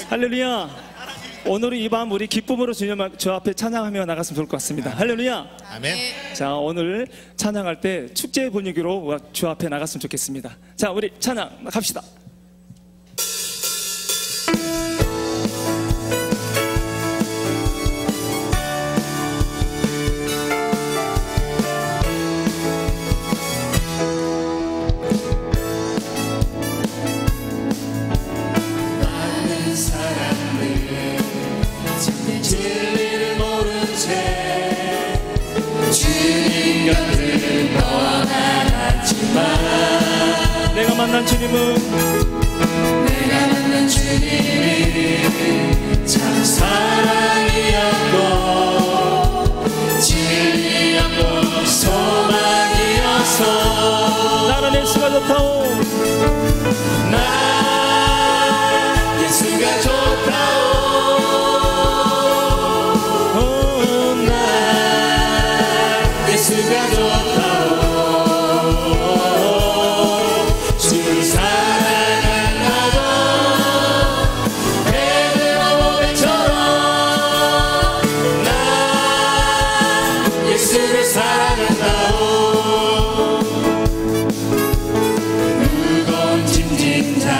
할렐루야. 오늘은 이 밤 우리 기쁨으로 주 앞에 찬양하며 나갔으면 좋을 것 같습니다. 할렐루야. 아멘. 자, 오늘 찬양할 때 축제 분위기로 주 앞에 나갔으면 좋겠습니다. 자, 우리 찬양 갑시다. 진리를 모른 채 주님 곁을 떠나갔지만 내가 만난 주님은 참 사랑이었고 진리였고 소망이었어. 나는 예수가 좋다오. 나 예수가 좋다오. 예수가 좋다오. 주를 사랑한다고 베드로 고백처럼 나 예수를 사랑한다오. 무거운 짐진 자 다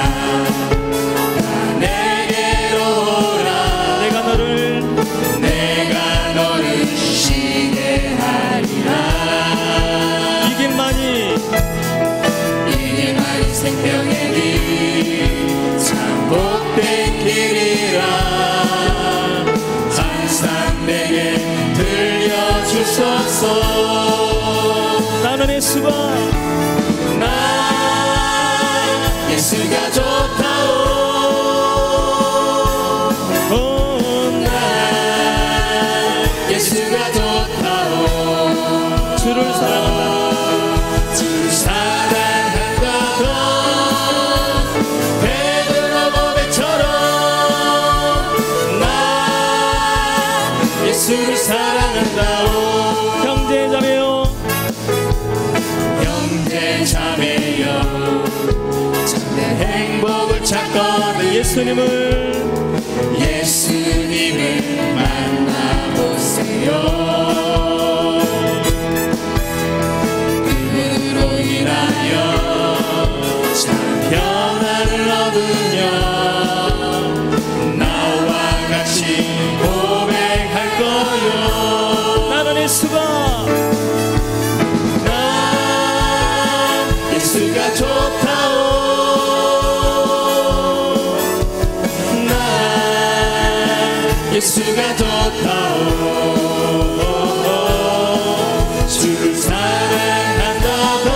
내게로 오라. 내가 너를 쉬게 하리라. 이 길만이 생명의 길 참 복된 길이라. 항상 내게 들려주소서. 나는 예수가 좋다오. 나 예수가 좋다오. 주를 사랑한다. 주를 사랑한다던 베드로 고백처럼 나 예수를 사랑한다오. 형제자매요, 형제자매여 참된 행복을 찾거든 예수님을 만나보세요. 그분으로 인하여 참 평안을 얻으며 나와 같이 고백할 거요. 나는 예수가 좋다오. 나 예수가 좋다오. 주를 사랑한다던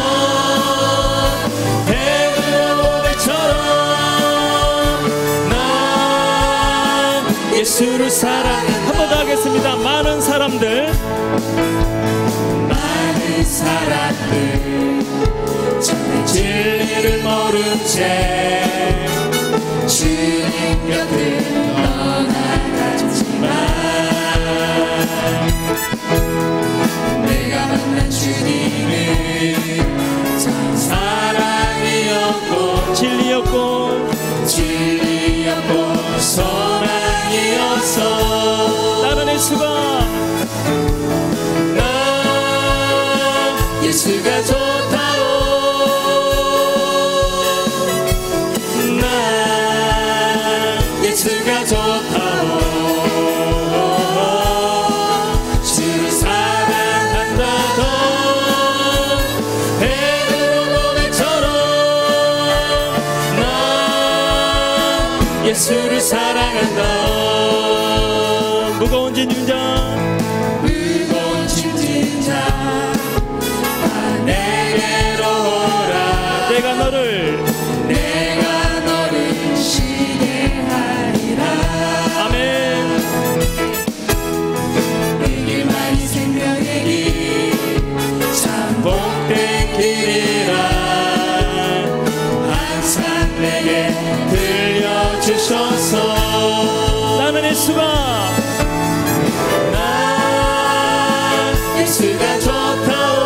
베드로 고백처럼 나 예수를 사랑한다. 한 번 더 하겠습니다. 많은 사람들 진리를 모른 채 주님 곁을 떠나갔지만 내가 만난 주님은 참 사랑이었고 진리였고 소망이었어. 나는 예수가 좋다오. 예수가 좋다오. 주를 사랑한다던 베드로 고백처럼 나 예수를 사랑한다오. 무거운 짐진 자 다 내게로 오라. 내가 너를 쉬게 하리라. 아멘. 이 길만이 생명의 길 참 복된 길이라. 항상 내게 들려주소서. 나는 예수가 좋다오.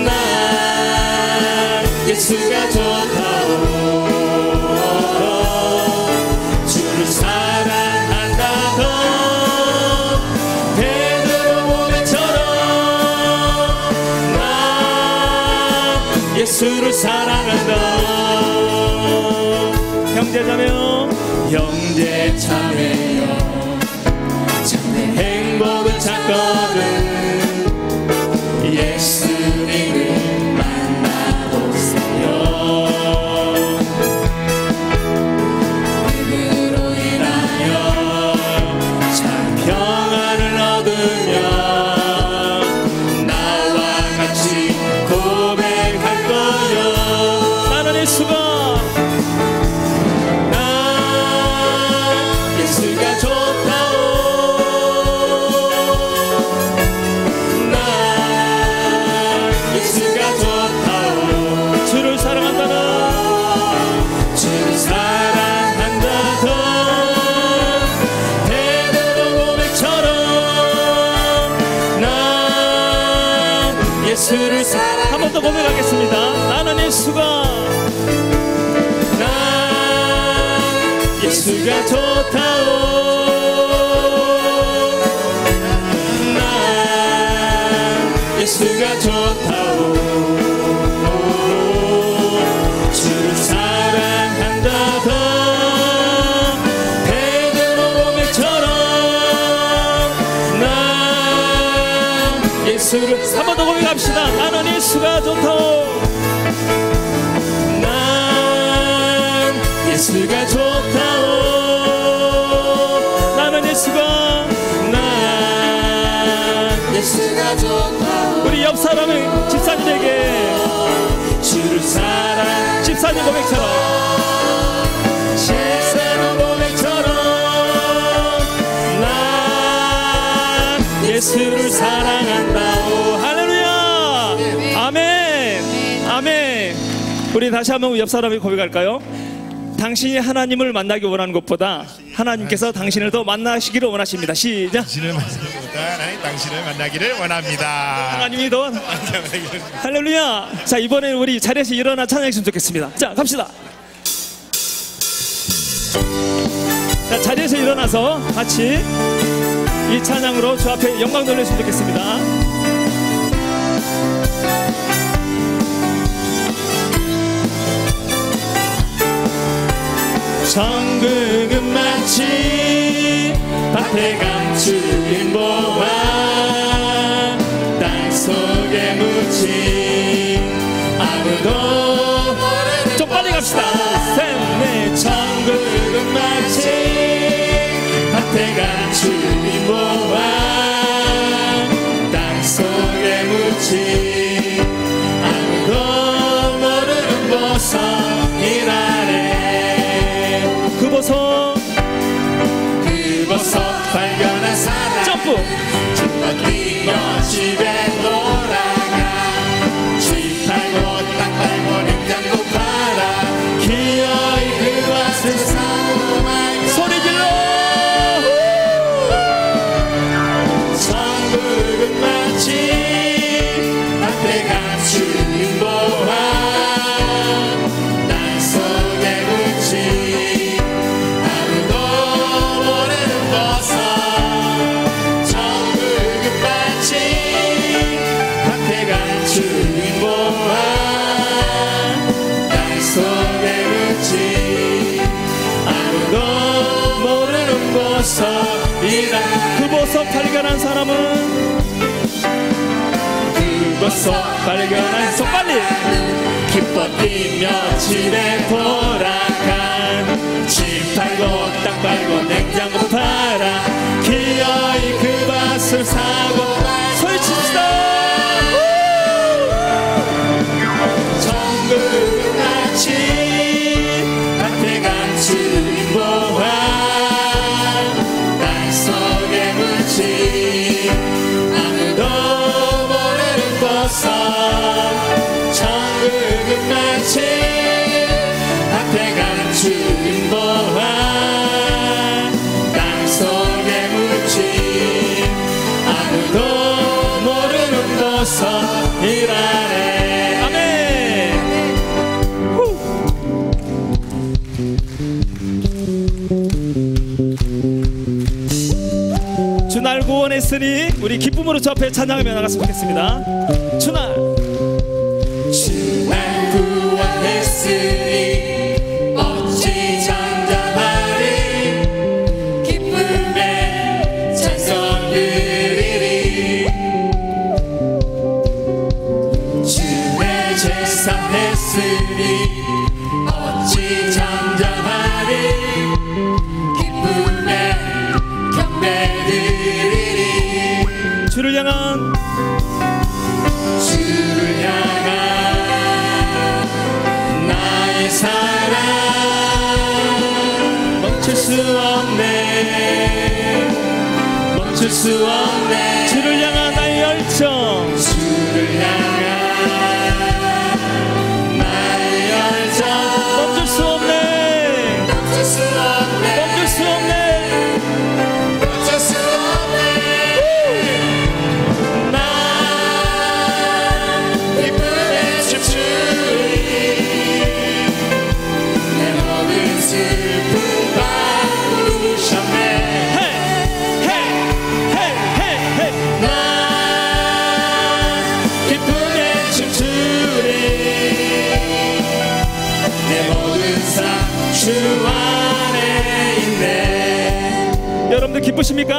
나 예수가 좋다오. 예수를 사랑한다. 형제자매요, 형제자매여 참된 행복을 찾거든 예수님을 만나보세요. 그분으로 인하여 참 평안을 얻으며 나와 같이 고백할 거요. 나는 예수가 예수가 좋다오. 나 예수가 좋다오. 주를 사랑한다나 주를 사랑한다던 베드로 고백처럼 나 예수를 사랑. 한 번 더 고백하겠습니다. 나는 예수가 예수가 좋다오. 나 예수가 좋다오. 주를 사랑한다던 베드로 고백처럼 나 예수를 한 번 더 고백합시다. 나는 예수가 좋다오. 난 예수가 좋다오. 나는 예수가 난 예수가 좋다오. 우리 옆 사람의 집사님에게 주를 사랑 집사님 고백처럼 세상 고백처럼 난 예수를 사랑한다오. 할렐루야. 아멘. 아멘. 우리 다시 한번 옆 사람에게 고백할까요? 당신이 하나님을 만나기 원하는 것보다 하나님께서 당신을 더 만나시기를 원하십니다. 시작. 당신을 만나기보다 하나님 당신을 만나기를 원합니다. 하나님이 더 할렐루야. 자, 이번에는 우리 자리에서 일어나 찬양했으면 좋겠습니다. 자, 갑시다. 자, 자리에서 일어나서 같이 이 찬양으로 주 앞에 영광 돌렸으면 좋겠습니다. 천국은 마치 밭에 감추인 보화 땅속에 묻힌 아무도 좀 빨리 갑시다. 셋, 넷. 천국은 마치 밭에 감추인 보화 땅속에 묻힌 아무도 모르는 보석이라네. 그 보석 그 보석 발견한 사람 점프. 뛰며 집에 돌아가 쥐 팔고 땅 팔고 냉장고 팔아 기어이 그것을 사고만 소리 질러. 천국은 마치 밭에 감추인 보화 땅속에 묻힌 아무도 모르는 보석. 천국은 마치 밭에 감추인 보화 땅속에 묻힌 아무도 모르는 보석이라. 그 보석 발견한 사람은 그 보석 발견한 손 빨리. 기뻐 뛰며 집에 돌아간 집 팔고 땅 팔고 냉장고 팔아 기어이 그 밭을 사고 소리칩시다. 천국은 마치 밭에 감추인 보화 땅속에 묻힌 아무도 모르는 보석. 천국은 마치 밭에 감추인 보화 땅속에 묻힌 아무도 모르는 보석이라네. 아멘. 후. 주 날 구원했으니 우리 기쁨으로 주 앞에 찬양하며 나갔으면 좋겠습니다. 주날 주날 주를 향한 나의 사랑 멈출 수 없네 멈출 수 없네 주를 향한 나의 열정 주를 향한 나의 열정 멈출 수 없네 멈출 수 없네 멈출 수 없네 멈출 수 없네 나 기쁨에 춤추리 내 모든 슬픔 바꾸셨네 나 기쁨에 춤추리 내 모든 삶 주 안에 있네. 여러분들 기쁘십니까?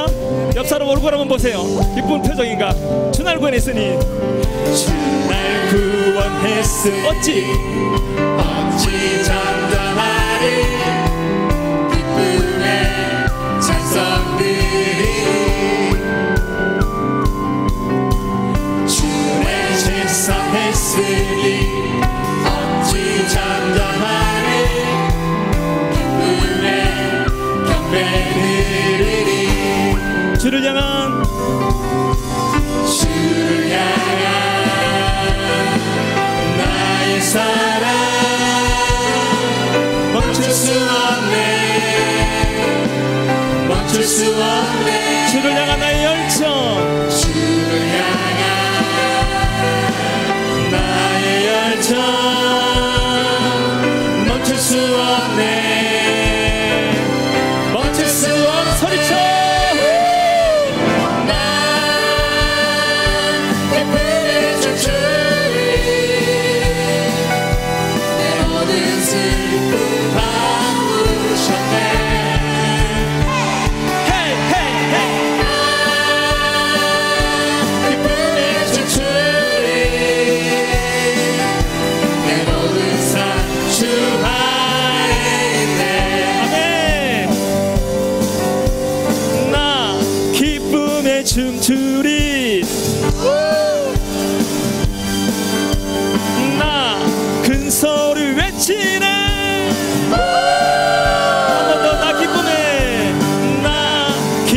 옆 사람 얼굴 한번 보세요. 기쁜 표정인가? 주 날 구원했으니 주 날 구원했으니 어찌 어찌 잠잠하리 기쁨의 찬송들이 주의 제사했으니 어찌 잠잠하리 기쁨의 경배드리리 주를 향한 주를 향한 나의 사랑 멈출 수 없네 멈출 수 없네 주를 향한 나의 열정 주를 향한 나의 열정 멈출 수 없네 멈출 수 없네 소리쳐 나 기쁨에 춤추리 내 모든 슬픔 바꾸셨네 헤이 헤이 헤이 기쁨에 춤추리 내 모든 삶 주 안에 있네 아멘 나 기쁨에 춤추리 나 큰 소리 외치네 한 번 더 나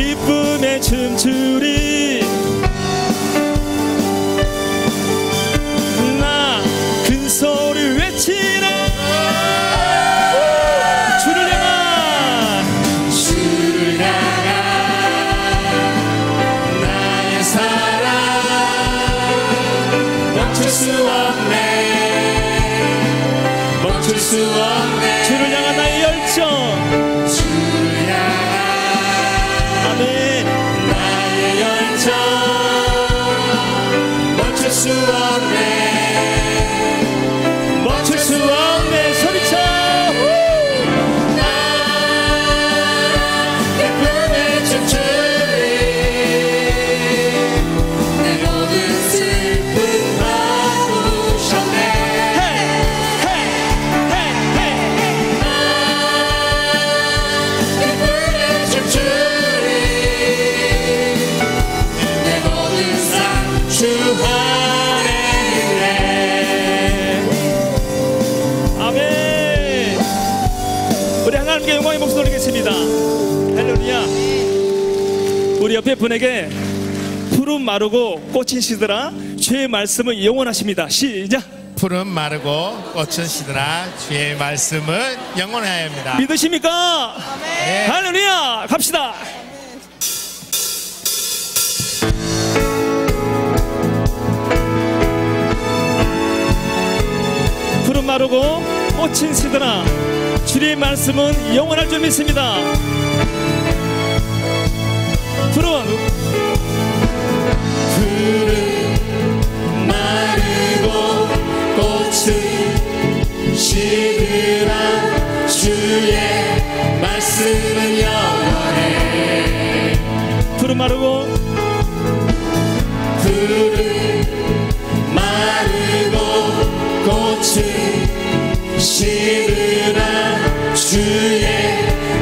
기쁨에 춤추리 나 큰 소리 외치네 주를 향한 주를 향한 나의 사랑 멈출 수 없네 멈출 수 없네 주를 향한 나의 열정 주를 향한 아멘 나의 열정 멈출 수 없네 멈출 수 없네 소리쳐 나 기쁨에 춤추리 내 모든 슬픔 바꾸셨네 헤이 헤이 헤이 헤이 나 기쁨에 춤추리 내 모든 삶 주 안에 있네 아멘 우리 하나님께 영광의 목소리 올리겠습니다 할렐루야 우리 옆에 분에게 푸른 마르고 꽃인 시들아 주의 말씀은 영원하십니다 시작 푸른 마르고 꽃은 시드라 주의 말씀은 영원하여입니다. 믿으십니까? 네. 할렐루야 갑시다 푸른 마르고 꽃인 시들아 주의 말씀은 영원할 줄 믿습니다 푸른 마르고 꽃은 시들아 주의 말씀은 영원해 푸른 마르고 푸른 마르고 꽃은 시들아 주의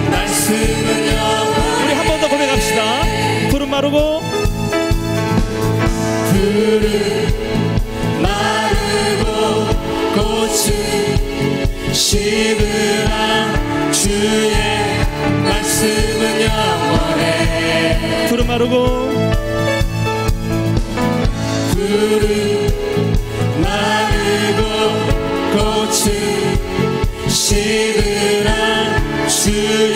말씀은 영원해 우리 한 번 더 고백합시다 푸른 마르고 마르고 꽃은 시드라 주의 말씀은 영원해. 푸른 마르고 푸른 마르고 꽃은 시드라 주의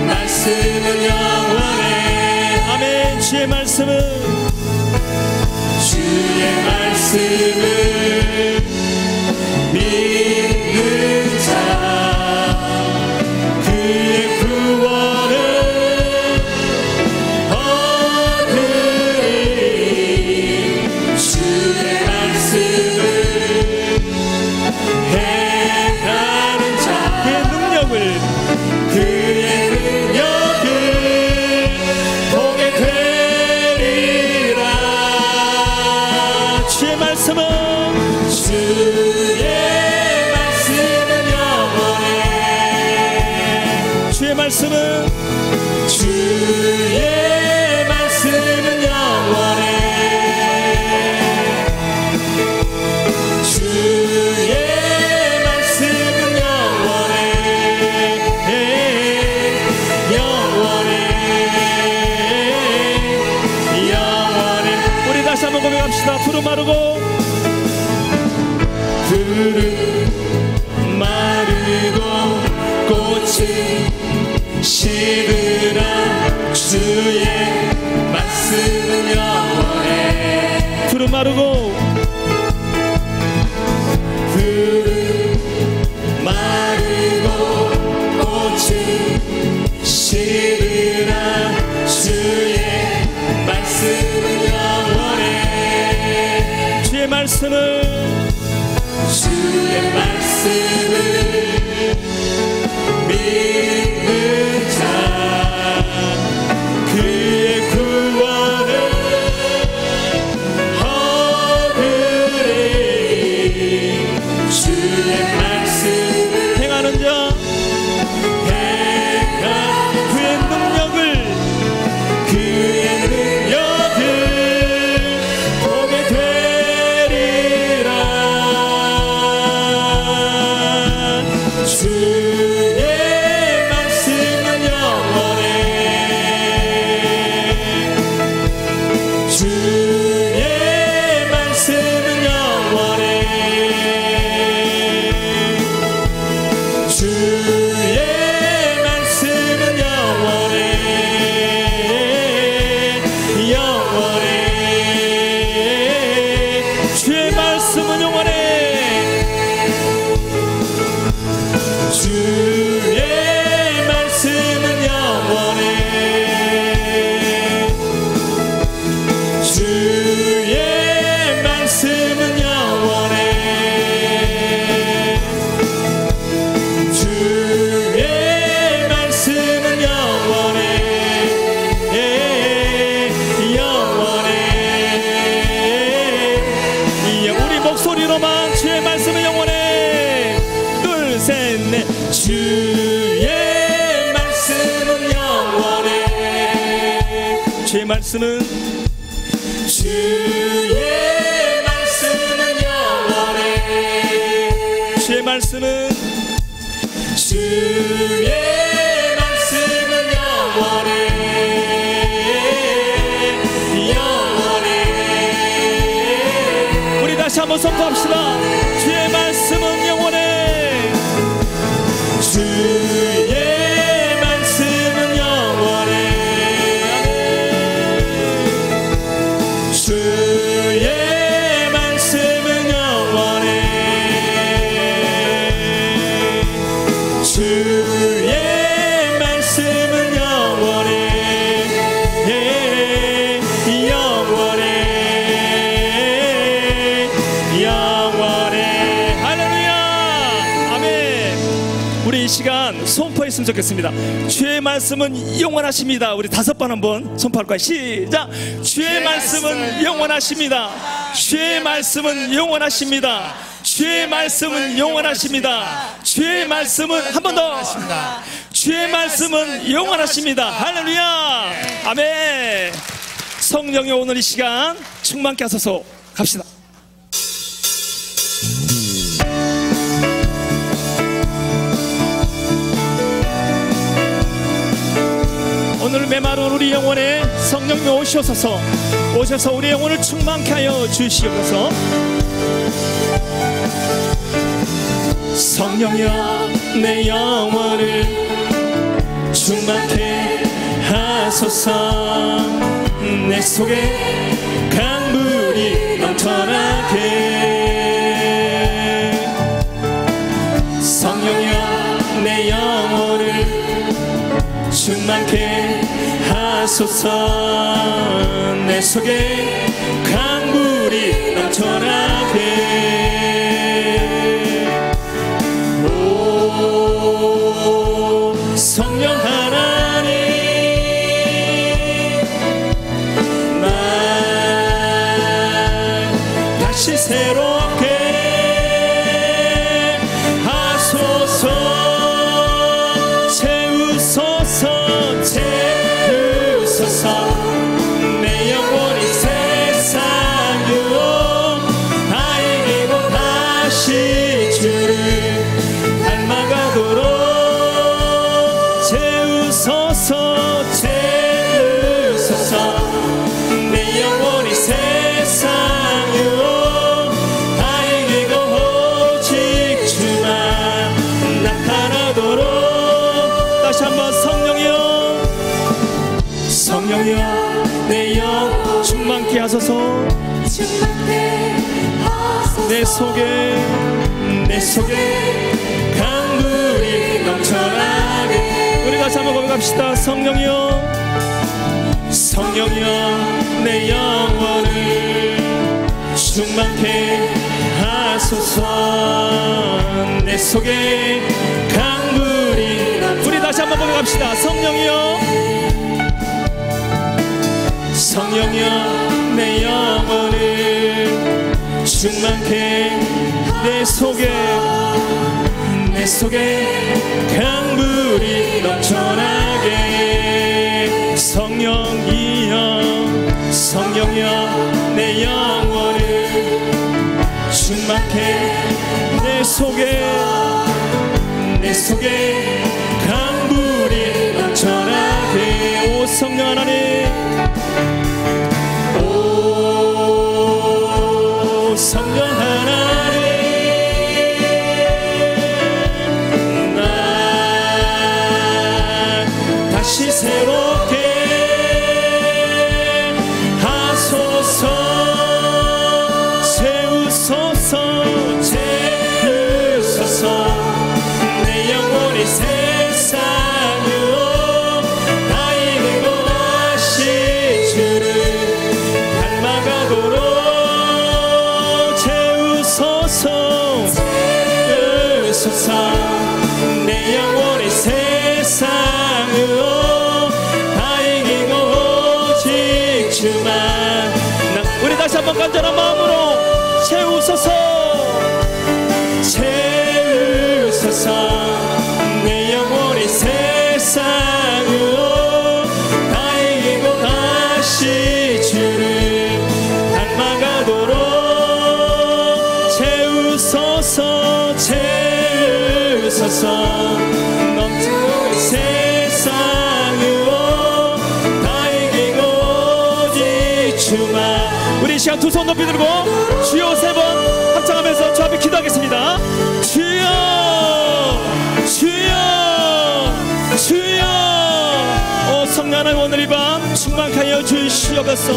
말씀은 영원해. 아멘. 주의 말씀은 주의 말씀을 믿는 자 그의 구원을 얻으리. 주의 말씀을 행하는 자 그의 능력을 그의 능력을 보게 되리라. 주의 말씀은 주의 말씀은 영원해. 주의 말씀은 주의 말씀은 영원해. 주의 말씀은 영원해. 영원해. 영원해. 우리 다시 한번 고백합시다. 푸른 마르고 푸른 마르고 꽃이 시드라 주의 말씀은 영원해. 푸른 마르고 푸른 마르고 꽃이 시드라 주의 말씀은 영원해. 주의 말씀을 주의 말씀을 믿는 자 그의 구원을 얻으리. 주의 말씀을 행하는 자 행하는 그의 능력을 그의 능력을 보게 되리라. 주의 말씀은 영원해. 주의 말씀은 영원해. 주의 말씀은 영원해. 영원해. 주의 말씀은 영원해. 주의 말씀은 영원해. 주의 말씀은 영원해. 주의 말씀은 영원해. 영원해. 우리 목소리로만 주의 말씀은 영원해. 둘, 셋, 넷. 주의 말씀은 영원해. 주의 말씀은 주의 말씀은 영원해. 주의 말씀은 주의 말씀은 영원해. 영원해. 우리 다시 한번 선포합시다. 주의 말씀은 영원해. 주의 말씀은 영원해. 주의 말씀은 영원해. 주의 말씀은 영원해. 영원해. 영원해. 할렐루야. 아멘. 우리 이 시간 선포했으면 좋겠습니다. 주의 말씀은 영원하십니다. 우리 5번 한번 선포할 거예요. 시작. 주의 말씀은 영원하십니다. 주의 말씀은 영원하십니다. 주의 말씀은 영원하십니다. 주의 말씀은 한 번 더. 주의 말씀은 영원하십니다. 할렐루야. 아멘. 성령의 오늘 이 시간 충만케 하소서. 갑시다. 오늘 메마른 우리 영혼에 성령님 오셔서 우리 영혼을 충만케 하여 주시옵소서. 성령여 내 영혼을 충만케 하소서. 내 속에 강물이 넘쳐나게. 성령여 내 영혼을 충만케 하소서. 내 속에 강물이 넘쳐나게. 오 성령 하나님, 날 다시 새롭게 하소서. 채우소서 채우소서. 내 영혼이 세상 유혹 다 이기고 다시 주를 닮아가도록 채우소서 채우소서. 내 영혼이 세상 유혹 다 이기고 오직 주만 나타나도록. 다시 한번 성령이여 내 영 충만케 하소서. 내 속에 강물이 넘쳐나게. 우리 다시 한번 고백합시다. 성령이여 내 영혼을 충만케 하소서. 내 속에 강물이. 우리 다시 한번 고백합시다. 성령이여 내 영혼을 충만케. 내 속에 강물이 넘쳐나게. 성령이여 내 영혼을 충만케. 내 속에 강물이 넘쳐나게. 오 성령 하나님, 오 성령 하나님, 날 다시 새롭게 하소서. 채우소서 채우소서. 내 영혼이 세상 유혹 다 이기고 다시 주를 닮아가도록 채우소서 채우소서. 내 영혼이 세상 유혹 다 이기고 오직 주만. 우리 다시 한번 간절한 마음으로 채우소서 채우소서. 내 영혼이 세상 유혹 다 이기고 다시 주를 닮아가도록 채우소서 채우소서. 넘치는 세상 유혹 다 이기고 오직 주만. 우리 이 시간 두 손 높이 들고 주여 세 번 합창하면서 저 앞에 기도하겠습니다. 주여 주여 주여. 오 성령 하나님, 오늘 이 밤 충만케 하여 주시옵소서.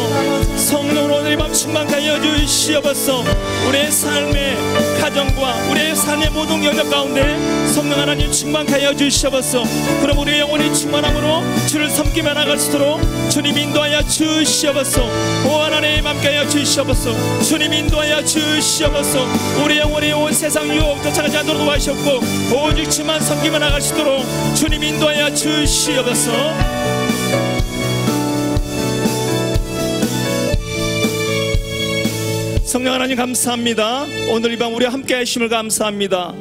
성령으로 오늘 이 밤 충만케 하여 주시옵소서. 우리의 삶의 가정과 우리의 삶의 모든 영역 가운데 성령 하나님 충만케 하여 주시옵소서. 그럼 우리의 영혼이 충만함으로 주를 섬기며 나갈 수 있도록 주님 인도하여 주시옵소서. 오 하나님 함께 하여 주시옵소서. 주님 인도하여 주시옵소서. 우리 영혼이 온 세상 유혹 쫓아가지 않도록 도와주셨고 오직 주만 섬기며 나갈 수 있도록 주님 인도하여 주시옵소서. 성령 하나님 감사합니다. 오늘 이 밤 우리와 함께 하심을 감사합니다.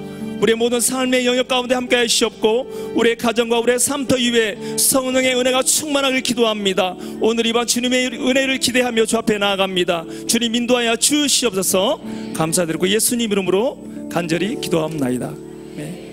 우리의 모든 삶의 영역 가운데 함께해 주시옵고 우리의 가정과 우리의 삶터 이외에 성령의 은혜가 충만하길 기도합니다. 오늘 이번 주님의 은혜를 기대하며 주 앞에 나아갑니다. 주님 인도하여 주시옵소서. 감사드리고 예수님 이름으로 간절히 기도합나이다. 네.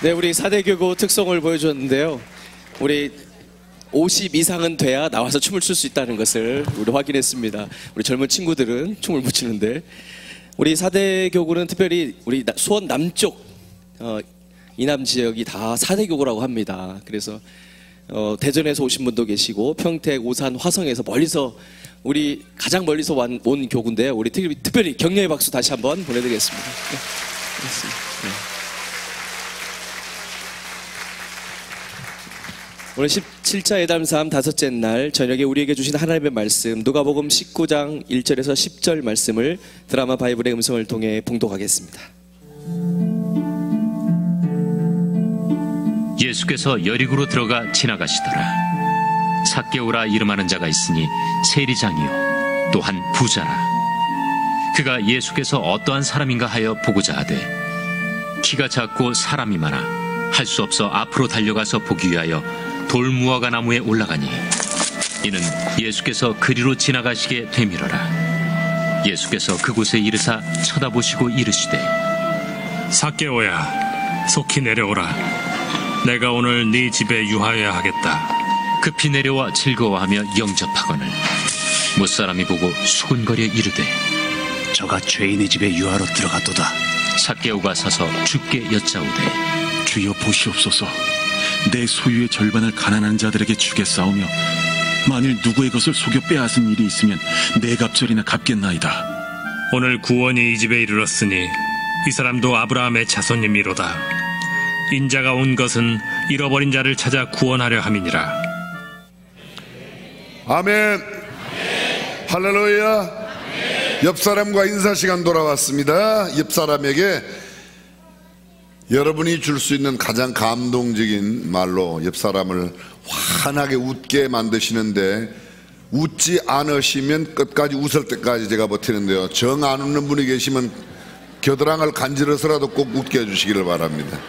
네, 우리 4대 교구 특성을 보여줬는데요. 우리 50 이상은 돼야 나와서 춤을 출 수 있다는 것을 우리 확인했습니다. 우리 젊은 친구들은 춤을 못 추는데, 우리 4대 교구는 특별히 우리 수원 남쪽 이남 지역이 다 4대 교구라고 합니다. 그래서 대전에서 오신 분도 계시고 평택, 오산, 화성에서 멀리서 우리 가장 멀리서 온 교구인데요. 우리 특별히 격려의 박수 다시 한번 보내드리겠습니다. 네, 고맙습니다. 네. 오늘 17차 예담3 다섯째 날 저녁에 우리에게 주신 하나님의 말씀 누가복음 19장 1절에서 10절 말씀을 드라마 바이블의 음성을 통해 봉독하겠습니다. 예수께서 여리고로 들어가 지나가시더라. 삭개오라 이름하는 자가 있으니 세리장이요 또한 부자라. 그가 예수께서 어떠한 사람인가 하여 보고자 하되 키가 작고 사람이 많아 할 수 없어 앞으로 달려가서 보기 위하여 돌무화과 나무에 올라가니 이는 예수께서 그리로 지나가시게 되밀어라. 예수께서 그곳에 이르사 쳐다보시고 이르시되 삭개오야 속히 내려오라. 내가 오늘 네 집에 유하여야 하겠다. 급히 내려와 즐거워하며 영접하거늘 못사람이 보고 수군거려 이르되 저가 죄인의 집에 유하러 들어갔도다. 삭개오가 서서 주께 여짜오되 주여 보시옵소서. 내 소유의 절반을 가난한 자들에게 주겠사오며 만일 누구의 것을 속여 빼앗은 일이 있으면 네 갑절이나 갚겠나이다. 오늘 구원이 이 집에 이르렀으니 이 사람도 아브라함의 자손님이로다. 인자가 온 것은 잃어버린 자를 찾아 구원하려 함이니라. 아멘. 할렐루야. 옆 사람과 인사 시간 돌아왔습니다. 옆 사람에게 여러분이 줄 수 있는 가장 감동적인 말로 옆 사람을 환하게 웃게 만드시는데 웃지 않으시면 끝까지 웃을 때까지 제가 버티는데요. 정 안 웃는 분이 계시면 겨드랑이를 간지러서라도 꼭 웃게 해주시기를 바랍니다.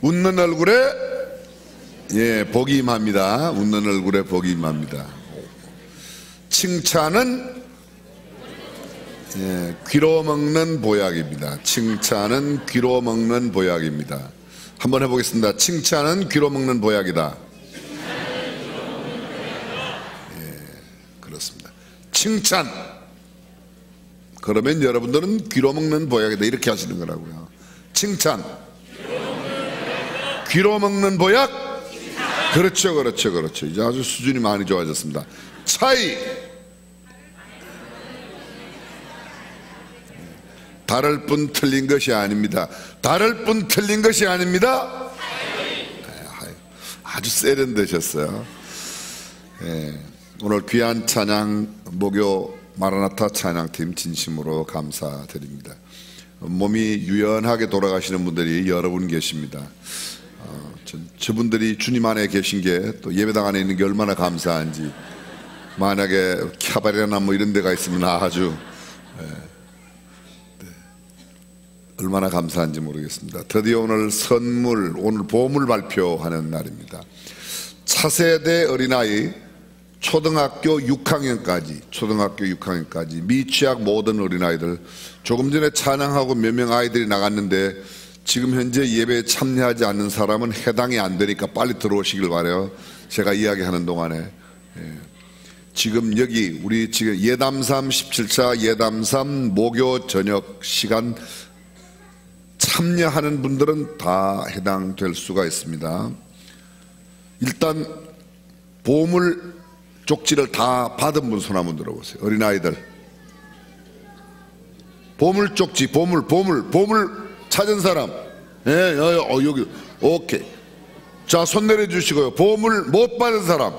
웃는 얼굴에 복이 임합니다. 웃는 얼굴에 복이 임합니다. 칭찬은 귀로 먹는 보약입니다. 칭찬은 귀로 먹는 보약입니다. 한번 해보겠습니다. 칭찬은 귀로 먹는 보약이다. 그렇습니다. 칭찬. 그러면 여러분들은 귀로 먹는 보약이다. 이렇게 하시는 거라고요. 칭찬. 귀로 먹는 보약? 그렇죠, 그렇죠, 그렇죠. 이제 아주 수준이 많이 좋아졌습니다. 차이. 다를 뿐 틀린 것이 아닙니다. 다를 뿐 틀린 것이 아닙니다. 아주 세련되셨어요. 오늘 귀한 찬양, 목요 마라나타 찬양팀 진심으로 감사드립니다. 몸이 유연하게 돌아가시는 분들이 여러분 계십니다. 저분들이 주님 안에 계신 게 또 예배당 안에 있는 게 얼마나 감사한지. 만약에 캬바레나 뭐 이런 데가 있으면 아주 얼마나 감사한지 모르겠습니다. 드디어 오늘 선물, 오늘 보물 발표하는 날입니다. 차세대 어린아이 초등학교 6학년까지 미취학 모든 어린아이들, 조금 전에 찬양하고 몇 명 아이들이 나갔는데 지금 현재 예배에 참여하지 않는 사람은 해당이 안 되니까 빨리 들어오시길 바라요. 제가 이야기하는 동안에 지금 여기 우리 지금 예담삼 17차 예담삼 목요 저녁 시간 참여하는 분들은 다 해당될 수가 있습니다. 일단 보물 쪽지를 다 받은 분 손 한번 들어보세요. 어린아이들 보물 쪽지, 보물 찾은 사람. 여기 오케이. 자, 손 내려주시고요. 보물 못 받은 사람,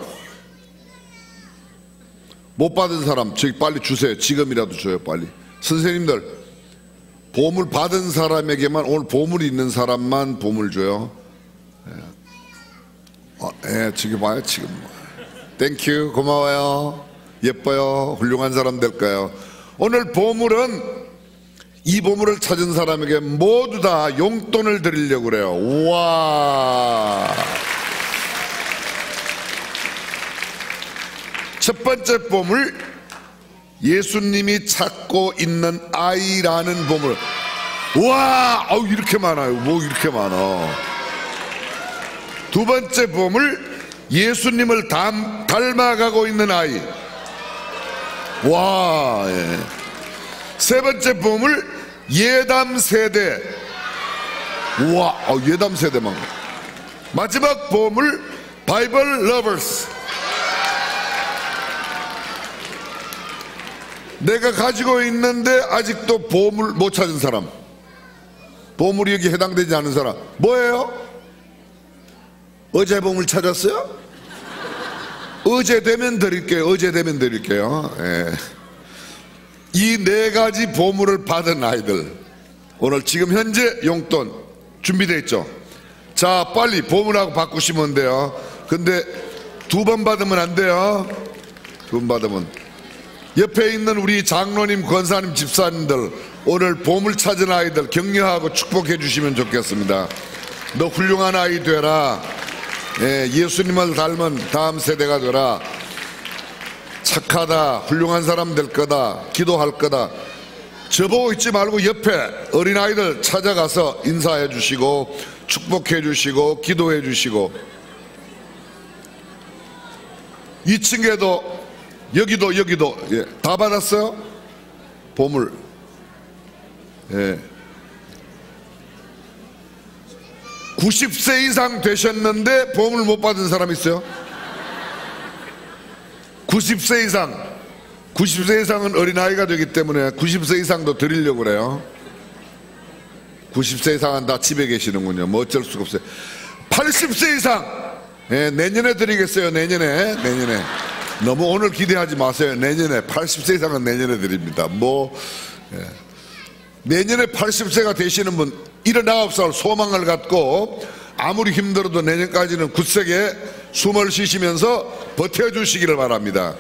저기 빨리 주세요. 지금이라도 줘요. 빨리. 선생님들 보물 받은 사람에게만, 오늘 보물이 있는 사람만 보물 줘요. 지금 봐요. 지금 땡큐, 고마워요. 예뻐요. 훌륭한 사람 될까요? 오늘 보물은 이 보물을 찾은 사람에게 모두 다 용돈을 드리려고 그래요. 우와. 첫 번째 보물, 예수님이 찾고 있는 아이라는 보물. 우와, 이렇게 많아요. 뭐 이렇게 많아. 두 번째 보물, 예수님을 닮아가고 있는 아이. 와. 세 번째 보물, 예담 세대. 우와, 예담 세대만. 마지막 보물, 바이블 러버스. 내가 가지고 있는데 아직도 보물 못 찾은 사람, 보물이 여기 해당되지 않은 사람, 뭐예요? 어제 보물 찾았어요? 어제 되면 드릴게요. 이 네 가지 보물을 받은 아이들, 오늘 지금 현재 용돈 준비되어 있죠? 자, 빨리 보물하고 바꾸시면 돼요. 근데 두 번 받으면 안 돼요. 두 번 받으면. 옆에 있는 우리 장로님, 권사님, 집사님들, 오늘 보물 찾은 아이들 격려하고 축복해 주시면 좋겠습니다. 너 훌륭한 아이 되라. 예수님을 닮은 다음 세대가 되라. 착하다, 훌륭한 사람 될 거다, 기도할 거다. 저보고 있지 말고 옆에 어린아이들 찾아가서 인사해 주시고 축복해 주시고 기도해 주시고. 2층에도 여기도 다 받았어요? 보물. 90세 이상 되셨는데 보물 못 받은 사람 있어요? 90세 이상은 어린아이가 되기 때문에 90세 이상도 드리려고 그래요. 90세 이상은 다 집에 계시는군요. 뭐 어쩔 수가 없어요. 80세 이상, 예, 내년에 드리겠어요. 내년에. 너무 오늘 기대하지 마세요. 내년에 80세 이상은 내년에 드립니다. 내년에 80세가 되시는 분 79살 소망을 갖고 아무리 힘들어도 내년까지는 굳세게 숨을 쉬시면서 버텨주시기를 바랍니다.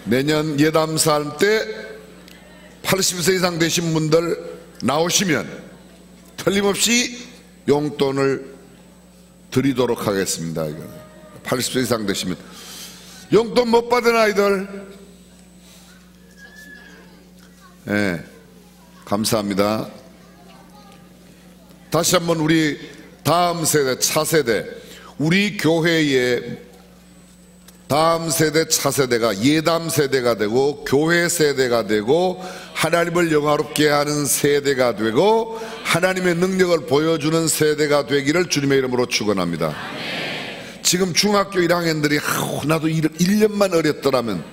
내년 예담살 때 80세 이상 되신 분들 나오시면 틀림없이 용돈을 드리도록 하겠습니다. 80세 이상 되시면 용돈 못 받은 아이들, 네, 감사합니다. 다시 한번 우리 다음 세대, 차세대, 우리 교회의 다음 세대, 차세대가 예담 세대가 되고 교회 세대가 되고 하나님을 영화롭게 하는 세대가 되고 하나님의 능력을 보여주는 세대가 되기를 주님의 이름으로 축원합니다. 지금 중학교 1학년들이 나도 1년만 어렸더라면,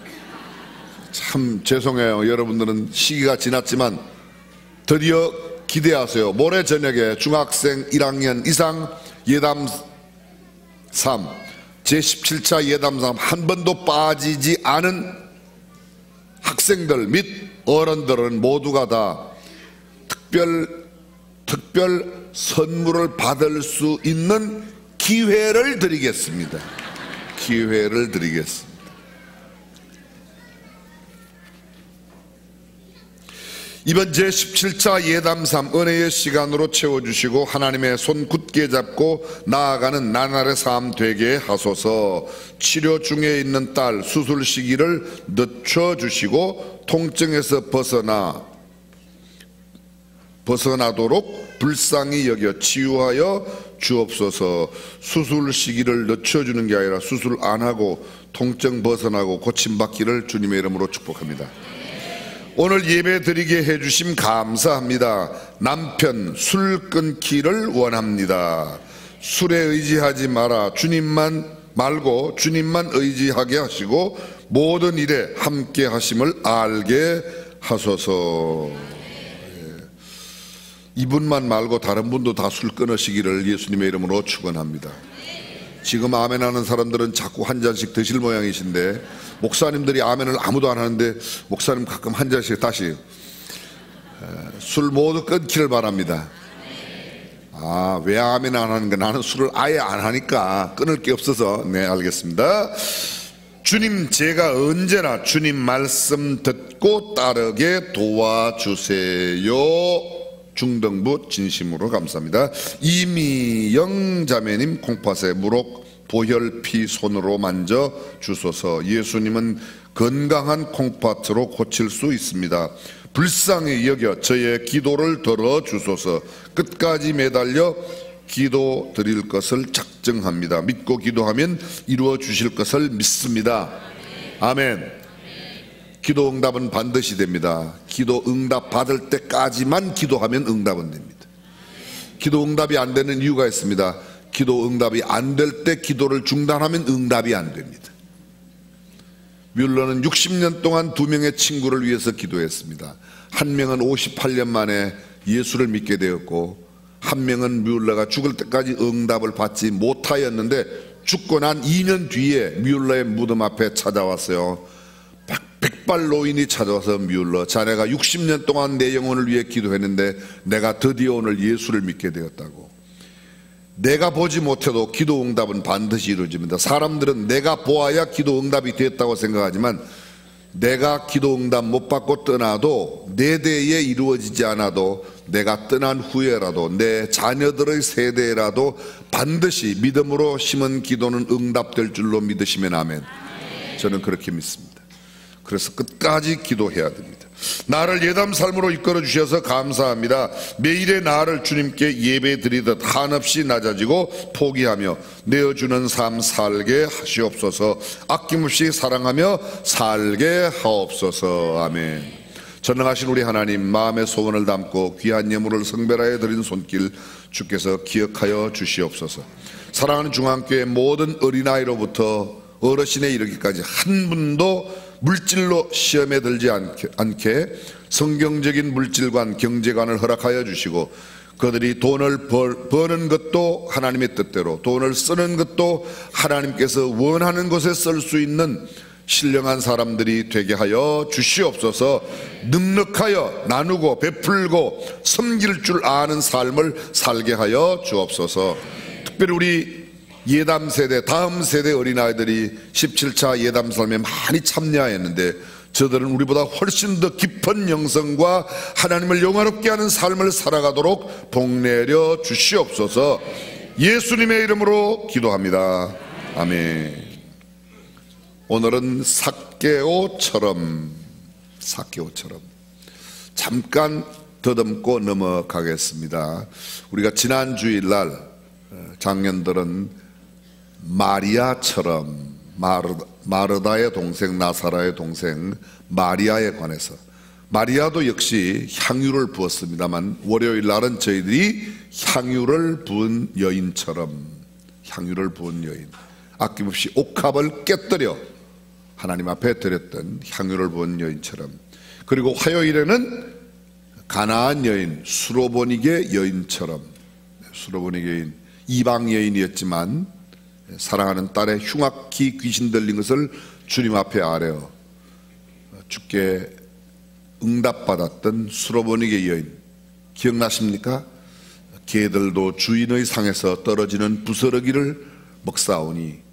참 죄송해요. 여러분들은 시기가 지났지만 드디어 기대하세요. 모레 저녁에 중학생 1학년 이상 예담 3 제17차 예담 3 한 번도 빠지지 않은 학생들 및 어른들은 모두가 다 특별 선물을 받을 수 있는 기회를 드리겠습니다. 기회를 드리겠습니다. 이번 제17차 예담3 은혜의 시간으로 채워주시고 하나님의 손 굳게 잡고 나아가는 나날의 삶 되게 하소서. 치료 중에 있는 딸 수술 시기를 늦춰주시고 통증에서 벗어나도록 불쌍히 여겨 치유하여 주옵소서. 수술 시기를 늦춰주는 게 아니라 수술 안 하고 통증 벗어나고 고침받기를 주님의 이름으로 축복합니다. 오늘 예배 드리게 해주심 감사합니다. 남편 술 끊기를 원합니다. 술에 의지하지 마라. 주님만 말고 주님만 의지하게 하시고 모든 일에 함께 하심을 알게 하소서. 이분만 말고 다른 분도 다 술 끊으시기를 예수님의 이름으로 축원합니다. 지금 아멘하는 사람들은 자꾸 한 잔씩 드실 모양이신데 목사님들이 아멘을 아무도 안 하는데 목사님 가끔 한 잔씩 다시 술 모두 끊기를 바랍니다. 아, 왜 아멘 안 하는 거? 나는 술을 아예 안 하니까 끊을 게 없어서. 네, 알겠습니다. 주님, 제가 언제나 주님 말씀 듣고 따르게 도와주세요. 중등부 진심으로 감사합니다. 이미영 자매님 콩팥에 무록 보혈피 손으로 만져 주소서. 예수님은 건강한 콩팥으로 고칠 수 있습니다. 불쌍히 여겨 저의 기도를 들어주소서. 끝까지 매달려 기도 드릴 것을 작정합니다. 믿고 기도하면 이루어 주실 것을 믿습니다. 아멘. 기도 응답은 반드시 됩니다. 기도 응답 받을 때까지만 기도하면 응답은 됩니다. 기도 응답이 안 되는 이유가 있습니다. 기도 응답이 안 될 때 기도를 중단하면 응답이 안 됩니다. 뮬러는 60년 동안 2명의 친구를 위해서 기도했습니다. 한 명은 58년 만에 예수를 믿게 되었고, 한 명은 뮬러가 죽을 때까지 응답을 받지 못하였는데 죽고 난 2년 뒤에 뮬러의 무덤 앞에 찾아왔어요. 백발 노인이 찾아와서 뮬러, 자네가 60년 동안 내 영혼을 위해 기도했는데 내가 드디어 오늘 예수를 믿게 되었다고. 내가 보지 못해도 기도 응답은 반드시 이루어집니다. 사람들은 내가 보아야 기도 응답이 됐다고 생각하지만 내가 기도 응답 못 받고 떠나도 내 대에 이루어지지 않아도 내가 떠난 후에라도 내 자녀들의 세대라도 반드시 믿음으로 심은 기도는 응답될 줄로 믿으시면 아멘. 저는 그렇게 믿습니다. 그래서 끝까지 기도해야 됩니다. 나를 예담 삶으로 이끌어 주셔서 감사합니다. 매일의 나를 주님께 예배 드리듯 한없이 낮아지고 포기하며 내어주는 삶 살게 하시옵소서. 아낌없이 사랑하며 살게 하옵소서. 아멘. 전능하신 우리 하나님, 마음의 소원을 담고 귀한 예물을 성별하여 드린 손길 주께서 기억하여 주시옵소서. 사랑하는 중앙교회 모든 어린아이로부터 어르신에 이르기까지 한 분도 물질로 시험에 들지 않게 성경적인 물질관, 경제관을 허락하여 주시고 그들이 돈을 버는 것도 하나님의 뜻대로, 돈을 쓰는 것도 하나님께서 원하는 곳에 쓸 수 있는 신령한 사람들이 되게 하여 주시옵소서. 넉넉하여 나누고 베풀고 섬길 줄 아는 삶을 살게 하여 주옵소서. 특별히 우리 예담 세대, 다음 세대 어린아이들이 17차 예담 삶에 많이 참여했는데 저들은 우리보다 훨씬 더 깊은 영성과 하나님을 영화롭게 하는 삶을 살아가도록 복내려 주시옵소서. 예수님의 이름으로 기도합니다. 아멘. 오늘은 삭개오처럼 잠깐 더듬고 넘어가겠습니다. 우리가 지난 주일날 장년들은 마리아처럼, 마르다의 동생, 나사라의 동생 마리아에 관해서, 마리아도 역시 향유를 부었습니다만 월요일 날은 저희들이 향유를 부은 여인처럼, 향유를 부은 여인, 아낌없이 옥합을 깨뜨려 하나님 앞에 드렸던 향유를 부은 여인처럼, 그리고 화요일에는 가나안 여인, 수로보니게 여인처럼, 수로보니게 여인, 이방 여인이었지만 사랑하는 딸의 흉악히 귀신 들린 것을 주님 앞에 아뢰어 주께 응답받았던 수로보니게 여인 기억나십니까? 개들도 주인의 상에서 떨어지는 부스러기를 먹사오니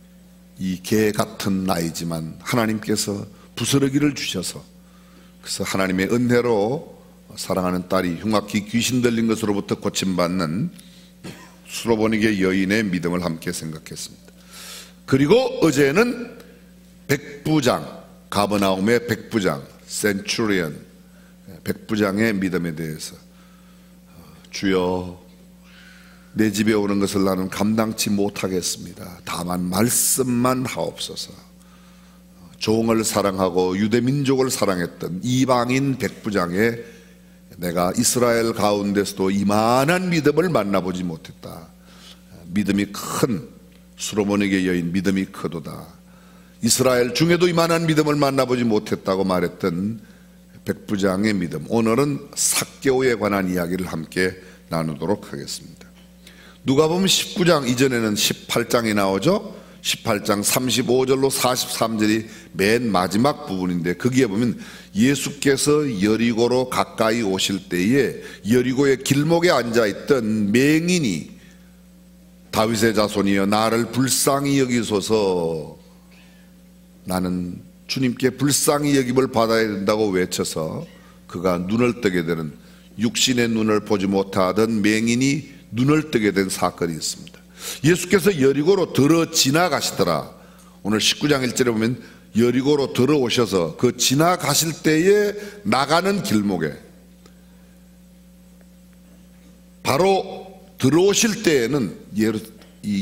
이 개 같은 나이지만 하나님께서 부스러기를 주셔서, 그래서 하나님의 은혜로 사랑하는 딸이 흉악히 귀신 들린 것으로부터 고침받는 수로보니게 여인의 믿음을 함께 생각했습니다. 그리고 어제는 백부장, 가버나움의 백부장, 센츄리언, 백부장의 믿음에 대해서, 주여 내 집에 오는 것을 나는 감당치 못하겠습니다. 다만 말씀만 하옵소서. 종을 사랑하고 유대 민족을 사랑했던 이방인 백부장에 내가 이스라엘 가운데서도 이만한 믿음을 만나보지 못했다. 믿음이 큰 수로보니게 여인 믿음이 크도다. 이스라엘 중에도 이만한 믿음을 만나보지 못했다고 말했던 백부장의 믿음, 오늘은 삭개오에 관한 이야기를 함께 나누도록 하겠습니다. 누가복음 19장 이전에는 18장이 나오죠. 18장 35절로 43절이 맨 마지막 부분인데, 거기에 보면 예수께서 여리고로 가까이 오실 때에 여리고의 길목에 앉아있던 맹인이 다윗의 자손이여 나를 불쌍히 여기소서, 나는 주님께 불쌍히 여김을 받아야 된다고 외쳐서 그가 눈을 뜨게 되는, 육신의 눈을 보지 못하던 맹인이 눈을 뜨게 된 사건이 있습니다. 예수께서 여리고로 들어 지나가시더라. 오늘 19장 1절에 보면 여리고로 들어오셔서 그 지나가실 때에 나가는 길목에, 바로 들어오실 때에는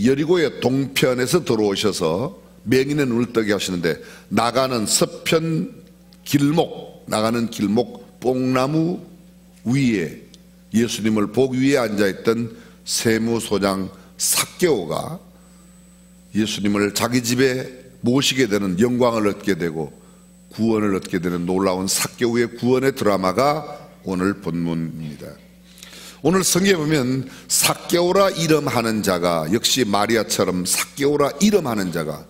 여리고의 동편에서 들어오셔서 맹인의 눈을 뜨게 하시는데, 나가는 서편 길목, 나가는 길목 뽕나무 위에 예수님을 보기 위해 앉아있던 세무소장 삭개오가 예수님을 자기 집에 모시게 되는, 영광을 얻게 되고 구원을 얻게 되는 놀라운 삭개오의 구원의 드라마가 오늘 본문입니다. 오늘 성경에 보면 삭개오라 이름하는 자가, 역시 마리아처럼 삭개오라 이름하는 자가,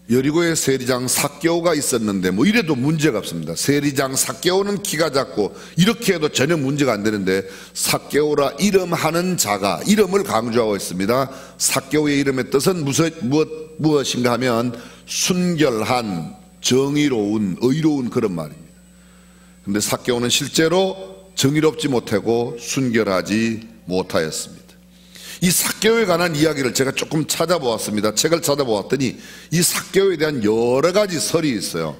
여리고의 세리장 삭개오가 있었는데 뭐 이래도 문제가 없습니다. 세리장 삭개오는 키가 작고 이렇게 해도 전혀 문제가 안 되는데, 삭개오라 이름하는 자가, 이름을 강조하고 있습니다. 삭개오의 이름의 뜻은 무엇인가 하면 순결한, 정의로운, 의로운 그런 말입니다. 그런데 삭개오는 실제로 정의롭지 못하고 순결하지 못하였습니다. 이 삭개오에 관한 이야기를 제가 조금 찾아보았습니다. 책을 찾아보았더니 이 삭개오에 대한 여러 가지 설이 있어요.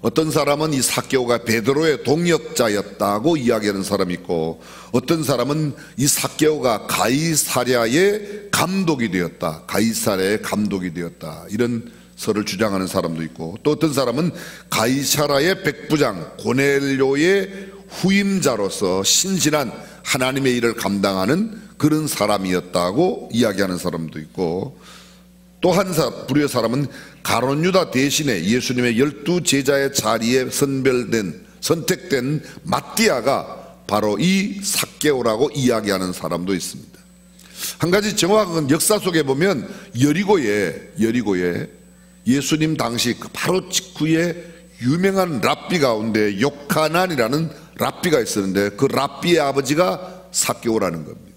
어떤 사람은 이 삭개오가 베드로의 동역자였다고 이야기하는 사람이 있고, 어떤 사람은 이 삭개오가 가이사랴의 감독이 되었다, 가이사랴의 감독이 되었다, 이런 설을 주장하는 사람도 있고, 또 어떤 사람은 가이사랴의 백부장 고넬료의 후임자로서 신실한 하나님의 일을 감당하는 그런 사람이었다고 이야기하는 사람도 있고, 또 한 부류의 사람은 가룟 유다 대신에 예수님의 12 제자의 자리에 선택된 마띠아가 바로 이 삭개오라고 이야기하는 사람도 있습니다. 한 가지 정확한 역사 속에 보면 여리고에 예수님 당시 그 바로 직후에 유명한 랍비 가운데 요카난이라는 랍비가 있었는데 그 랍비의 아버지가 삭개오라는 겁니다.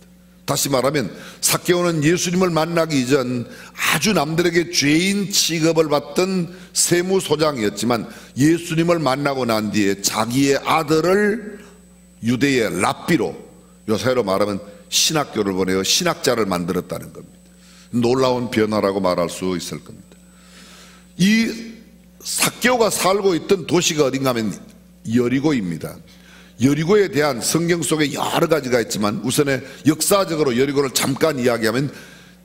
다시 말하면 삭개오는 예수님을 만나기 이전 아주 남들에게 죄인 취급을 받던 세무소장이었지만 예수님을 만나고 난 뒤에 자기의 아들을 유대의 랍비로, 요새로 말하면 신학교를 보내어 신학자를 만들었다는 겁니다. 놀라운 변화라고 말할 수 있을 겁니다. 이 삭개오가 살고 있던 도시가 어딘가 하면 여리고입니다. 여리고에 대한 성경 속에 여러 가지가 있지만 우선에 역사적으로 여리고를 잠깐 이야기하면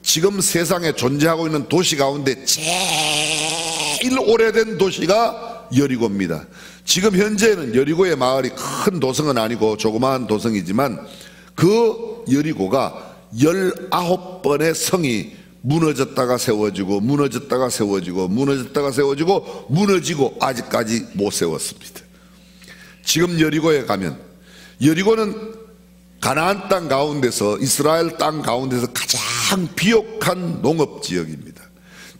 지금 세상에 존재하고 있는 도시 가운데 제일 오래된 도시가 여리고입니다. 지금 현재는 여리고의 마을이 큰 도성은 아니고 조그마한 도성이지만 그 여리고가 19번의 성이 무너졌다가 세워지고 무너졌다가 세워지고 무너졌다가 세워지고 무너지고 아직까지 못 세웠습니다. 지금 여리고에 가면 여리고는 가나안 땅 가운데서 이스라엘 땅 가운데서 가장 비옥한 농업지역입니다.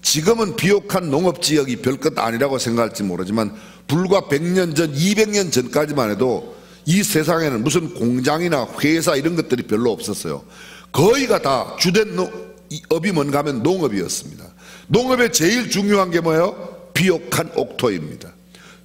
지금은 비옥한 농업지역이 별것 아니라고 생각할지 모르지만 불과 100년 전 200년 전까지만 해도 이 세상에는 무슨 공장이나 회사 이런 것들이 별로 없었어요. 거의가 다 주된 업이 뭔가 하면 농업이었습니다. 농업의 제일 중요한 게 뭐예요? 비옥한 옥토입니다.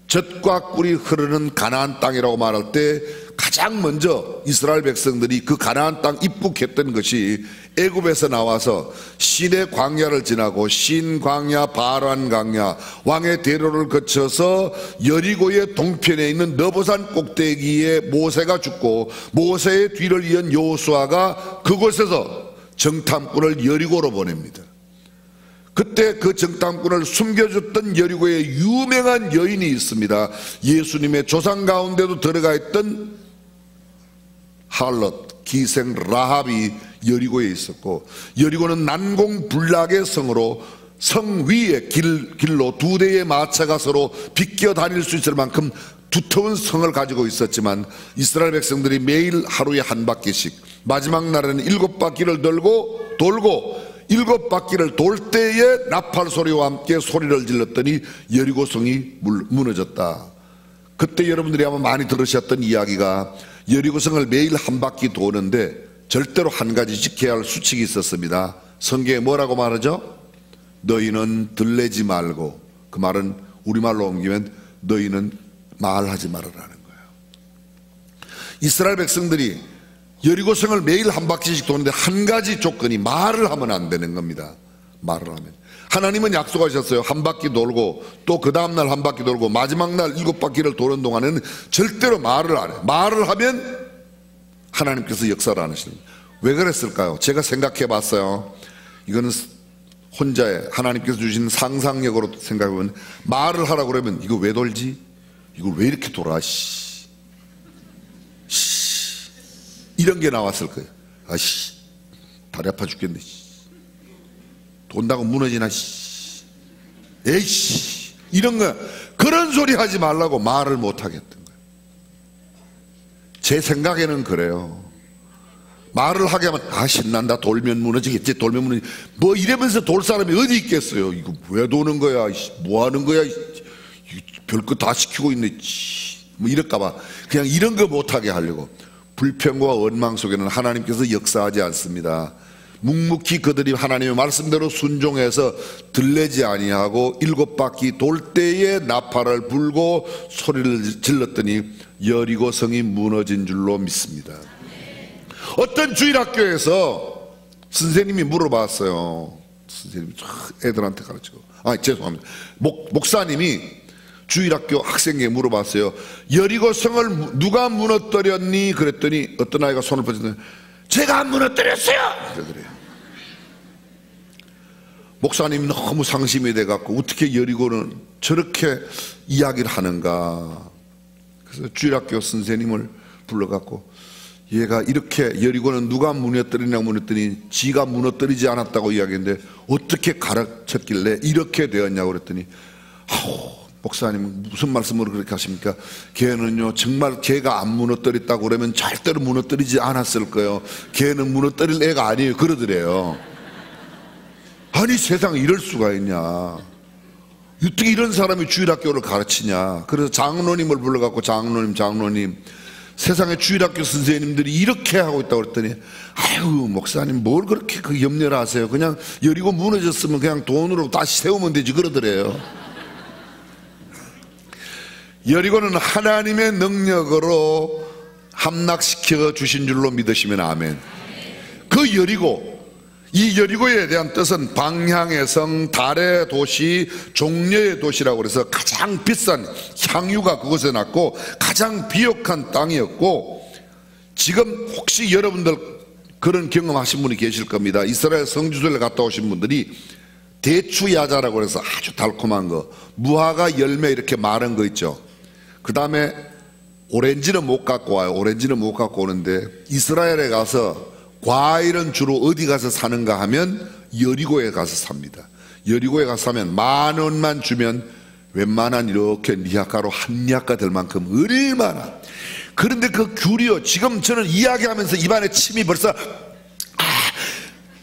젖과 꿀이 흐르는 가나안 땅이라고 말할 때 가장 먼저 이스라엘 백성들이 그 가나안 땅 입국했던 것이 애굽에서 나와서 신의 광야를 지나고 신광야, 바란 광야, 왕의 대로를 거쳐서 여리고의 동편에 있는 너보산 꼭대기에 모세가 죽고 모세의 뒤를 이은 여호수아가 그곳에서 정탐꾼을 여리고로 보냅니다. 그때 그 정탐꾼을 숨겨줬던 여리고에 유명한 여인이 있습니다. 예수님의 조상 가운데도 들어가 있던 할럿, 기생 라합이 여리고에 있었고, 여리고는 난공불락의 성으로 성 위에 길로 2대의 마차가 서로 비껴 다닐 수 있을 만큼 두터운 성을 가지고 있었지만 이스라엘 백성들이 매일 하루에 한 바퀴씩, 마지막 날에는 7바퀴를 돌고 7바퀴를 돌 때에 나팔 소리와 함께 소리를 질렀더니 여리고 성이 무너졌다. 그때 여러분들이 아마 많이 들으셨던 이야기가 여리고 성을 매일 한 바퀴 도는데 절대로 한 가지 지켜야 할 수칙이 있었습니다. 성경에 뭐라고 말하죠? 너희는 들레지 말고, 그 말은 우리말로 옮기면 너희는 말하지 말아라는 거예요. 이스라엘 백성들이 여리고성을 매일 한 바퀴씩 도는데 한 가지 조건이 말을 하면 안 되는 겁니다. 말을 하면 하나님은 약속하셨어요. 한 바퀴 돌고 또 그 다음날 한 바퀴 돌고 마지막 날 7바퀴를 도는 동안에는 절대로 말을 안 해요. 말을 하면 하나님께서 역사를 안 하시는 거예요. 왜 그랬을까요? 제가 생각해 봤어요. 이거는 혼자의 하나님께서 주신 상상력으로 생각해보면 말을 하라고 그러면 이거 왜 돌지? 이걸 왜 이렇게 돌아? 이런 게 나왔을 거예요. 아씨, 다리 아파 죽겠네. 돈다고 무너지나. 에이씨, 이런 거, 그런 소리 하지 말라고 말을 못 하겠던 거예요. 제 생각에는 그래요. 말을 하게 하면 신난다. 돌면 무너지겠지. 돌면 무너지. 뭐 이러면서 돌 사람이 어디 있겠어요. 이거 왜 도는 거야? 뭐 하는 거야? 별거 다 시키고 있네. 뭐 이럴까봐 그냥 이런 거 못하게 하려고. 불평과 원망 속에는 하나님께서 역사하지 않습니다. 묵묵히 그들이 하나님의 말씀대로 순종해서 들레지 아니하고 7바퀴 돌 때에 나팔을 불고 소리를 질렀더니 여리고 성이 무너진 줄로 믿습니다. 어떤 주일학교에서 선생님이 물어봤어요. 선생님이 애들한테 가르치고, 죄송합니다. 목사님이 주일학교 학생에게 물어봤어요. 여리고 성을 누가 무너뜨렸니? 그랬더니 어떤 아이가 손을 뻗었는데 제가 안 무너뜨렸어요! 그러더래요. 목사님이 너무 상심이 돼갖고 어떻게 여리고는 저렇게 이야기를 하는가. 그래서 주일학교 선생님을 불러갖고 얘가 이렇게 여리고는 누가 무너뜨리냐고 물었더니 지가 무너뜨리지 않았다고 이야기했는데 어떻게 가르쳤길래 이렇게 되었냐고 그랬더니 목사님 무슨 말씀으로 그렇게 하십니까? 걔는요 정말 걔가 안 무너뜨렸다고 그러면 절대로 무너뜨리지 않았을 거예요. 걔는 무너뜨릴 애가 아니에요. 그러더래요. 아니 세상에 이럴 수가 있냐. 어떻게 이런 사람이 주일학교를 가르치냐. 그래서 장로님을 불러갖고 장로님 세상에 주일학교 선생님들이 이렇게 하고 있다고 그랬더니 아유 목사님 뭘 그렇게 그 염려를 하세요. 그냥 여리고 무너졌으면 그냥 돈으로 다시 세우면 되지 그러더래요. 여리고는 하나님의 능력으로 함락시켜 주신 줄로 믿으시면 아멘. 그 여리고, 이 여리고에 대한 뜻은 방향의 성, 달의 도시, 종려의 도시라고 그래서 가장 비싼 향유가 그곳에 났고 가장 비옥한 땅이었고, 지금 혹시 여러분들 그런 경험하신 분이 계실 겁니다. 이스라엘 성지순례 갔다 오신 분들이 대추야자라고 해서 아주 달콤한 거, 무화과 열매 이렇게 마른 거 있죠. 그 다음에 오렌지는 못 갖고 와요. 오렌지는 못 갖고 오는데 이스라엘에 가서 과일은 주로 어디 가서 사는가 하면 여리고에 가서 삽니다. 여리고에 가서 사면 10,000원만 주면 웬만한 이렇게 니아가로 한 니아가 될 만큼 얼마나. 그런데 그 귤이요, 지금 저는 이야기하면서 입안에 침이 벌써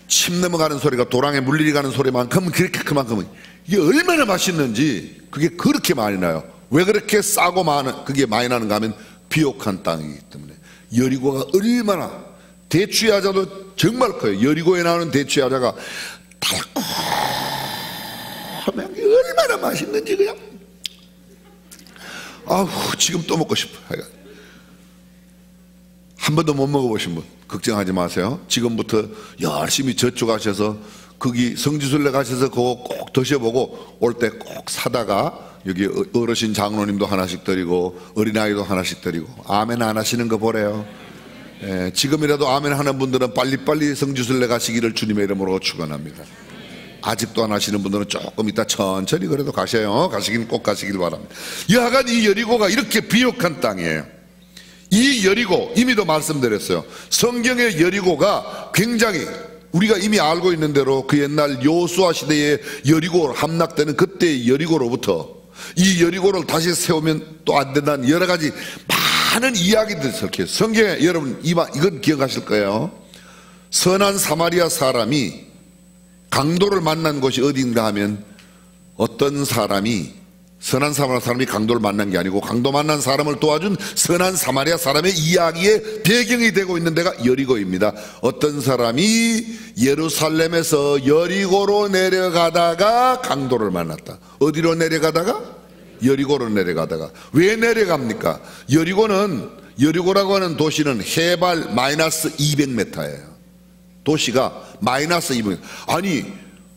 침 넘어가는 소리가 도랑에 물리리 가는 소리만큼 그만큼은 이게 얼마나 맛있는지 그게 그렇게 많이 나요. 왜 그렇게 싸고 그게 많이 나는가 하면 비옥한 땅이기 때문에. 여리고가 얼마나, 대추야자도 정말 커요. 여리고에 나오는 대추야자가 달콤하면 얼마나 맛있는지 그냥 아우 지금 또 먹고 싶어요. 한 번도 못 먹어보신 분 걱정하지 마세요. 지금부터 열심히 저축하셔서 거기 성지순례 가셔서 그거 꼭 드셔보고 올 때 꼭 사다가 여기 어르신 장로님도 하나씩 드리고 어린아이도 하나씩 드리고 아멘 안 하시는 거 보래요. 지금이라도 아멘 하는 분들은 빨리빨리 성지순례 가시기를 주님의 이름으로 축원합니다. 아직도 안 하시는 분들은 조금 이따 천천히 그래도 가셔요. 가시긴 꼭 가시길 바랍니다. 여하간 이 여리고가 이렇게 비옥한 땅이에요. 이 여리고, 이미도 말씀드렸어요. 성경의 여리고가 굉장히 우리가 이미 알고 있는 대로 그 옛날 여호수아 시대의 여리고 함락되는 그때의 여리고로부터 이 여리고를 다시 세우면 또 안 된다는 여러 가지 많은 이야기들이 섞여요. 성경에 여러분 이건 기억하실 거예요. 선한 사마리아 사람이 강도를 만난 곳이 어딘가 하면 어떤 사람이 선한 사마리아 사람이 강도를 만난 게 아니고 강도 만난 사람을 도와준 선한 사마리아 사람의 이야기의 배경이 되고 있는 데가 여리고입니다. 어떤 사람이 예루살렘에서 여리고로 내려가다가 강도를 만났다. 어디로 내려가다가? 여리고로 내려가다가. 왜 내려갑니까? 여리고라고 하는 도시는 해발 마이너스 200m예요. 도시가 마이너스 200m. 아니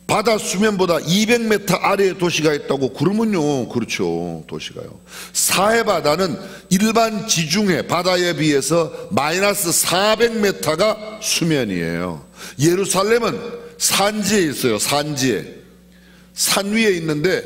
바다 수면보다 200m 아래에 도시가 있다고 그러면요, 그렇죠. 도시가요. 사해바다는 일반 지중해 바다에 비해서 마이너스 400m가 수면이에요. 예루살렘은 산지에 있어요. 산지에. 산 위에 있는데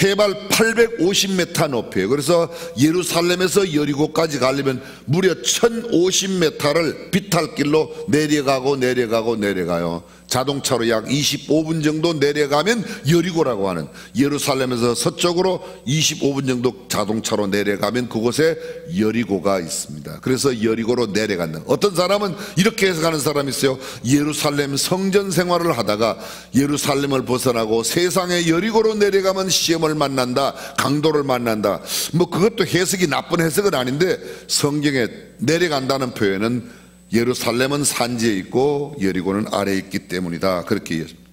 해발 850m 높이에요. 그래서 예루살렘에서 여리고까지 가려면 무려 1050m를 비탈길로 내려가요. 자동차로 약 25분 정도 내려가면 여리고라고 하는, 예루살렘에서 서쪽으로 25분 정도 자동차로 내려가면 그곳에 여리고가 있습니다. 그래서 여리고로 내려간다. 어떤 사람은 이렇게 해서 가는 사람이 있어요. 예루살렘 성전 생활을 하다가 예루살렘을 벗어나고 세상의 여리고로 내려가면 시험을 만난다, 강도를 만난다. 뭐 그것도 해석이 나쁜 해석은 아닌데 성경에 내려간다는 표현은 예루살렘은 산지에 있고 여리고는 아래에 있기 때문이다, 그렇게 이해했습니다.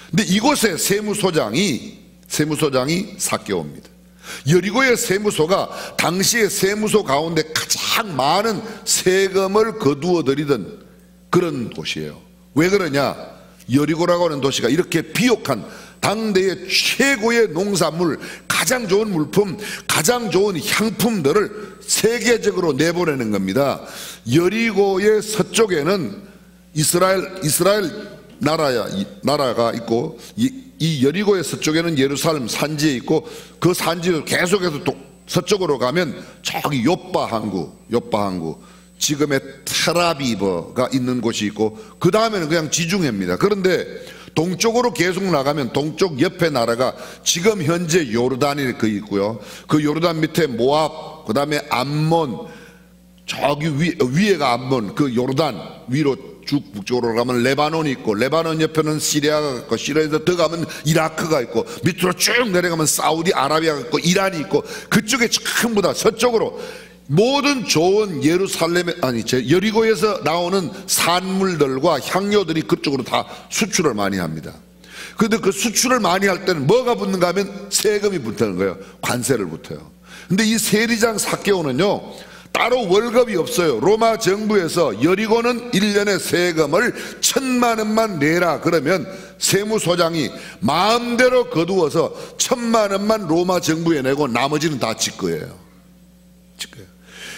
근데 이곳에 세무소장이 삭개오입니다. 여리고의 세무소가 당시의 세무소 가운데 가장 많은 세금을 거두어 들이던 그런 곳이에요. 왜 그러냐? 여리고라고 하는 도시가 이렇게 비옥한 당대의 최고의 농산물, 가장 좋은 물품, 가장 좋은 향품들을 세계적으로 내보내는 겁니다. 여리고의 서쪽에는 이스라엘 나라가 있고, 이 여리고의 서쪽에는 예루살렘 산지에 있고, 그 산지로 계속해서 또 서쪽으로 가면 저기 요빠 항구, 지금의 텔아비브가 있는 곳이 있고, 그 다음에는 그냥 지중해입니다. 그런데 동쪽으로 계속 나가면 동쪽 옆에 나라가 지금 현재 요르단이 그 있고요. 그 요르단 밑에 모압, 그 다음에 암몬, 저기 위에가 암몬, 그 요르단 위로 쭉 북쪽으로 가면 레바논이 있고, 레바논 옆에는 시리아가 있고, 시리아에서 더 가면 이라크가 있고, 밑으로 쭉 내려가면 사우디 아라비아가 있고, 이란이 있고, 그쪽에 전부 다 서쪽으로 모든 좋은 예루살렘에, 아니 여리고에서 나오는 산물들과 향료들이 그쪽으로 다 수출을 많이 합니다. 그런데 그 수출을 많이 할 때는 뭐가 붙는가 하면 세금이 붙는 거예요. 관세를 붙어요. 근데 이 세리장 삭개오는요, 따로 월급이 없어요. 로마 정부에서 여리고는 1년에 세금을 1,000만 원만 내라 그러면 세무소장이 마음대로 거두어서 1,000만 원만 로마 정부에 내고 나머지는 다 지 거예요.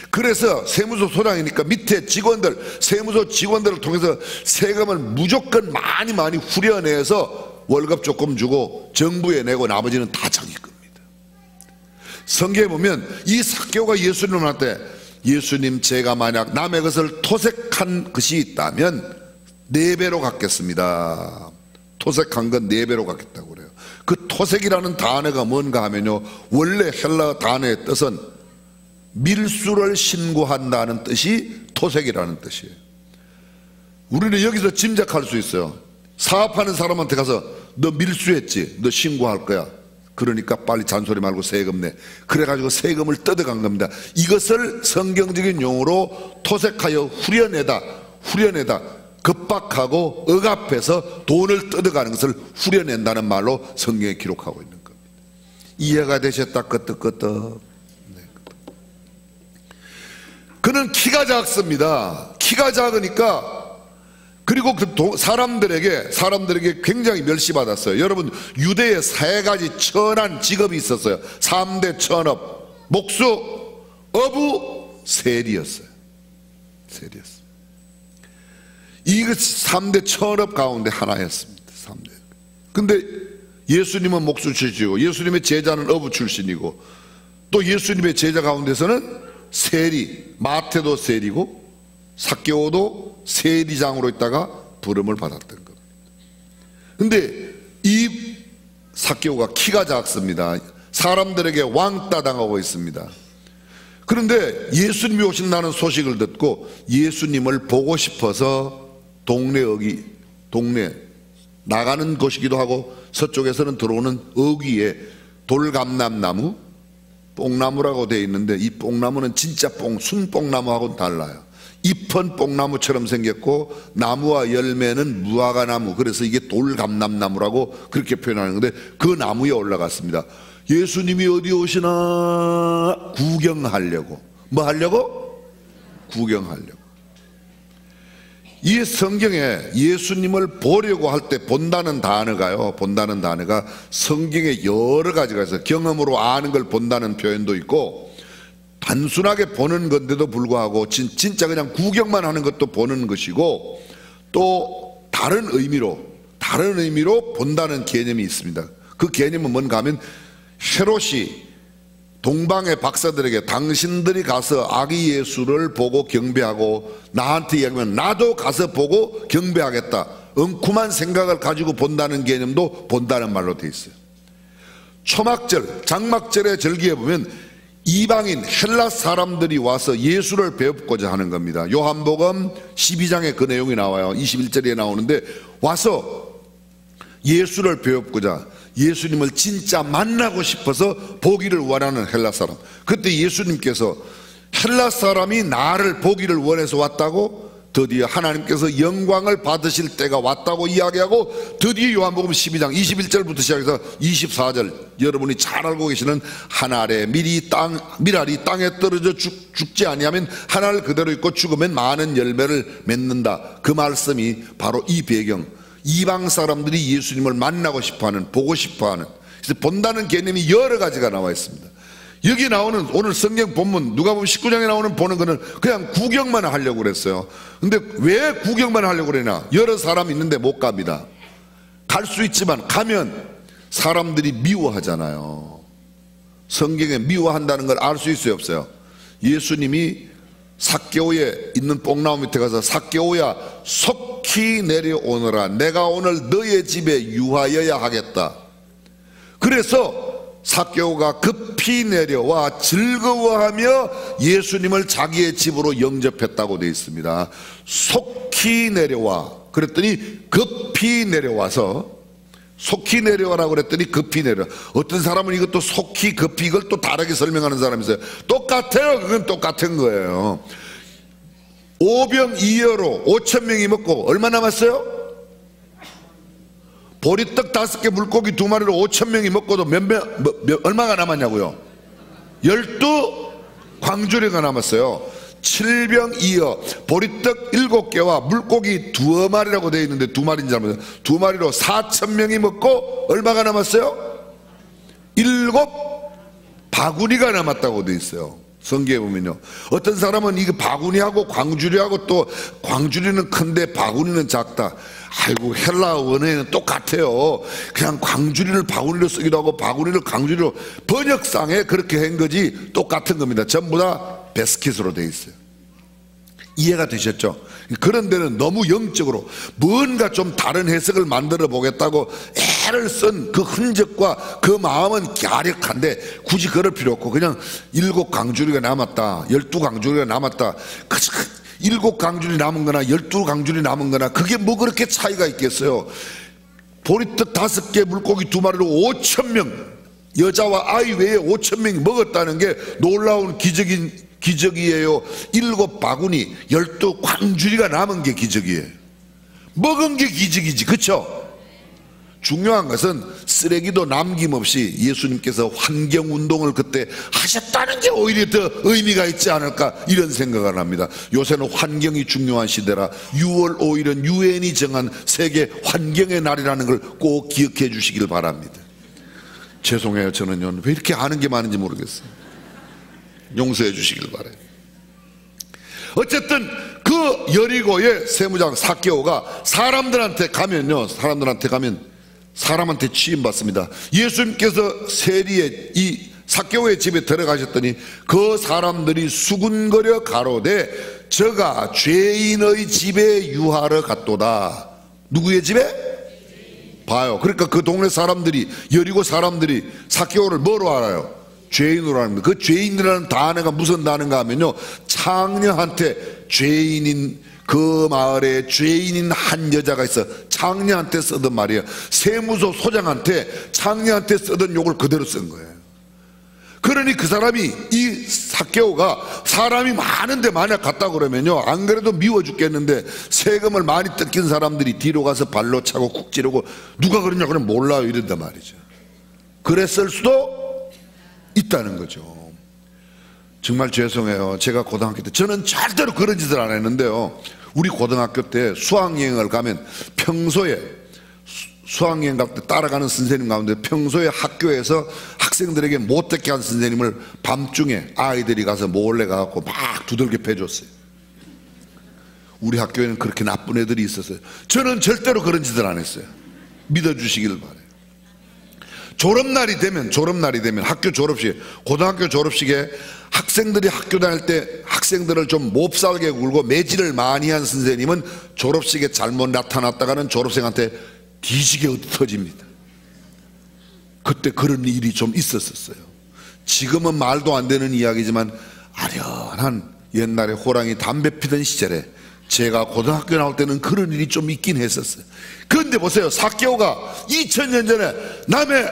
그래서 세무소 소장이니까 밑에 직원들, 세무소 직원들을 통해서 세금을 무조건 많이 후려내서 월급 조금 주고 정부에 내고 나머지는 다 자기 겁니다. 성경에 보면 이 삭개오가 예수님한테, 예수님, 제가 만약 남의 것을 토색한 것이 있다면 4배로 갚겠습니다. 토색한 건 4배로 갚겠다고 그래요. 그 토색이라는 단어가 뭔가 하면요, 원래 헬라 단어의 뜻은 밀수를 신고한다는 뜻이 토색이라는 뜻이에요. 우리는 여기서 짐작할 수 있어요. 사업하는 사람한테 가서 너 밀수했지? 너 신고할 거야. 그러니까 빨리 잔소리 말고 세금 내. 그래가지고 세금을 뜯어간 겁니다. 이것을 성경적인 용어로 토색하여 후려내다 급박하고 억압해서 돈을 뜯어가는 것을 후려낸다는 말로 성경에 기록하고 있는 겁니다. 이해가 되셨다? 끄떡끄떡. 그는 키가 작습니다. 키가 작으니까, 그리고 그 사람들에게 굉장히 멸시받았어요. 여러분, 유대에 3가지 천한 직업이 있었어요. 3대 천업, 목수, 어부, 세리였어요. 이 3대 천업 가운데 하나였습니다. 3대. 근데 예수님은 목수 출신이고, 예수님의 제자는 어부 출신이고, 또 예수님의 제자 가운데서는 세리, 마태도 세리고 삭개오도 세리장으로 있다가 부름을 받았던 겁니다. 근데 이 삭개오가 키가 작습니다. 사람들에게 왕따 당하고 있습니다. 그런데 예수님이 오신다는 소식을 듣고 예수님을 보고 싶어서 동네 나가는 곳이기도 하고 서쪽에서는 들어오는 어귀에 돌감람나무, 뽕나무라고 되어 있는데, 이 뽕나무는 진짜 순뽕나무하고는 달라요. 잎은 뽕나무처럼 생겼고 나무와 열매는 무화과나무, 그래서 이게 돌감람나무라고 그렇게 표현하는 건데, 그 나무에 올라갔습니다. 예수님이 어디 오시나 구경하려고. 뭐 하려고? 구경하려고. 이 성경에 예수님을 보려고 할 때 본다는 단어가요, 본다는 단어가 성경에 여러 가지가 있어요. 경험으로 아는 걸 본다는 표현도 있고, 단순하게 보는 건데도 불구하고 진짜 그냥 구경만 하는 것도 보는 것이고, 또 다른 의미로 본다는 개념이 있습니다. 그 개념은 뭔가 하면, 헤롯이 동방의 박사들에게 당신들이 가서 아기 예수를 보고 경배하고 나한테 이야기하면 나도 가서 보고 경배하겠다, 엉큼한 생각을 가지고 본다는 개념도 본다는 말로 되어 있어요. 초막절, 장막절의 절기에 보면 이방인 헬라 사람들이 와서 예수를 배우고자 하는 겁니다. 요한복음 12장에 그 내용이 나와요. 21절에 나오는데, 와서 예수를 배우고자, 예수님을 진짜 만나고 싶어서 보기를 원하는 헬라 사람. 그때 예수님께서 헬라 사람이 나를 보기를 원해서 왔다고, 드디어 하나님께서 영광을 받으실 때가 왔다고 이야기하고, 드디어 요한복음 12장 21절부터 시작해서 24절, 여러분이 잘 알고 계시는 한 알에 밀알이 땅에 떨어져 죽지 아니하면 한 알 그대로 있고 죽으면 많은 열매를 맺는다. 그 말씀이 바로 이 배경, 이방 사람들이 예수님을 만나고 싶어하는, 보고 싶어하는, 그래서 본다는 개념이 여러 가지가 나와 있습니다. 여기 나오는 오늘 성경 본문 누가복음 19장에 나오는 보는 거는 그냥 구경만 하려고 그랬어요. 근데 왜 구경만 하려고 그러냐? 여러 사람 있는데 못 갑니다. 갈 수 있지만 가면 사람들이 미워하잖아요. 성경에 미워한다는 걸 알 수 있어요, 없어요? 예수님이 삭개오에 있는 뽕나무 밑에 가서 삭개오야 속히 내려오너라. 내가 오늘 너의 집에 유하여야 하겠다. 그래서 삭개오가 급히 내려와 즐거워하며 예수님을 자기의 집으로 영접했다고 되어 있습니다. 속히 내려와 그랬더니 급히 내려와서, 속히 내려와라고 그랬더니 급히 내려. 어떤 사람은 이것도 속히 급히 이걸 또 다르게 설명하는 사람이 있어요. 똑같아요. 그건 똑같은 거예요. 오병 이어로 5,000명이 먹고 얼마 남았어요? 보리떡 5개 물고기 2마리로 5,000명이 먹고도 얼마가 남았냐고요? 12광주리가 남았어요. 7병 이어 보리떡 7개와 물고기 2마리라고 되어 있는데 2마리인지 잘못해요. 2마리로 4,000명이 먹고 얼마가 남았어요? 7바구니가 남았다고 되어 있어요. 성경에 보면요. 어떤 사람은 이거 바구니하고 광주리하고 또 광주리는 큰데 바구니는 작다. 아이고 헬라 원어에는 똑같아요. 그냥 광주리를 바구니로 쓰기도 하고 바구니를 광주리로, 번역상에 그렇게 한 거지 똑같은 겁니다. 전부 다 베스킷으로 되어 있어요. 이해가 되셨죠? 그런 데는 너무 영적으로 뭔가 좀 다른 해석을 만들어 보겠다고 애를 쓴 그 흔적과 그 마음은 갸력한데 굳이 그럴 필요 없고 그냥 7광주리가 남았다, 12광주리가 남았다, 7광주리 남은 거나 12광주리 남은 거나 그게 뭐 그렇게 차이가 있겠어요. 보리떡 5개 물고기 2마리로 5,000명, 여자와 아이 외에 5,000명이 먹었다는 게 놀라운 기적이에요. 7바구니 12광주리가 남은 게 기적이에요. 먹은 게 기적이지, 그쵸? 중요한 것은 쓰레기도 남김없이 예수님께서 환경운동을 그때 하셨다는 게 오히려 더 의미가 있지 않을까, 이런 생각을 합니다. 요새는 환경이 중요한 시대라 6월 5일은 유엔이 정한 세계 환경의 날이라는 걸 꼭 기억해 주시길 바랍니다. 죄송해요. 저는요 왜 이렇게 아는 게 많은지 모르겠어요. 용서해 주시길 바라요. 어쨌든 그 여리고의 세무장 삭개오가 사람들한테 가면 사람한테 취임받습니다. 예수님께서 세리의 이 삭개오의 집에 들어가셨더니 그 사람들이 수군거려 가로되 저가 죄인의 집에 유하러 갔도다. 누구의 집에? 봐요. 그러니까 그 동네 사람들이, 여리고 사람들이 삭개오를 뭐로 알아요? 죄인으로 합니다. 그 죄인이라는 단어가 무슨 단어인가 하면요, 창녀한테 죄인인, 그 마을에 죄인인 한 여자가 있어 창녀한테 쓰던 말이에요. 세무소 소장한테 창녀한테 쓰던 욕을 그대로 쓴 거예요. 그러니 그 사람이, 이 삭개오가 사람이 많은데 만약 갔다 그러면요, 안 그래도 미워 죽겠는데 세금을 많이 뜯긴 사람들이 뒤로 가서 발로 차고 쿡 찌르고 누가 그러냐 그러면 몰라요 이런단 말이죠. 그랬을 수도 있다는 거죠. 정말 죄송해요. 제가 고등학교 때, 저는 절대로 그런 짓을 안 했는데요, 우리 고등학교 때 수학여행을 가면 평소에 수학여행 갈 때 따라가는 선생님 가운데 평소에 학교에서 학생들에게 못되게 한 선생님을 밤중에 아이들이 가서 몰래 가갖고 막 두들겨 패줬어요. 우리 학교에는 그렇게 나쁜 애들이 있었어요. 저는 절대로 그런 짓을 안 했어요. 믿어주시길 바라요. 졸업날이 되면 학교 졸업식, 고등학교 졸업식에 학생들이 학교 다닐 때 학생들을 좀 몹살게 굴고 매질을 많이 한 선생님은 졸업식에 잘못 나타났다가는 졸업생한테 뒤지게 터집니다. 그때 그런 일이 좀 있었어요. 지금은 말도 안 되는 이야기지만 아련한 옛날에 호랑이 담배 피던 시절에 제가 고등학교 나올 때는 그런 일이 좀 있긴 했었어요. 그런데 보세요, 삭개오가 2000년 전에 남의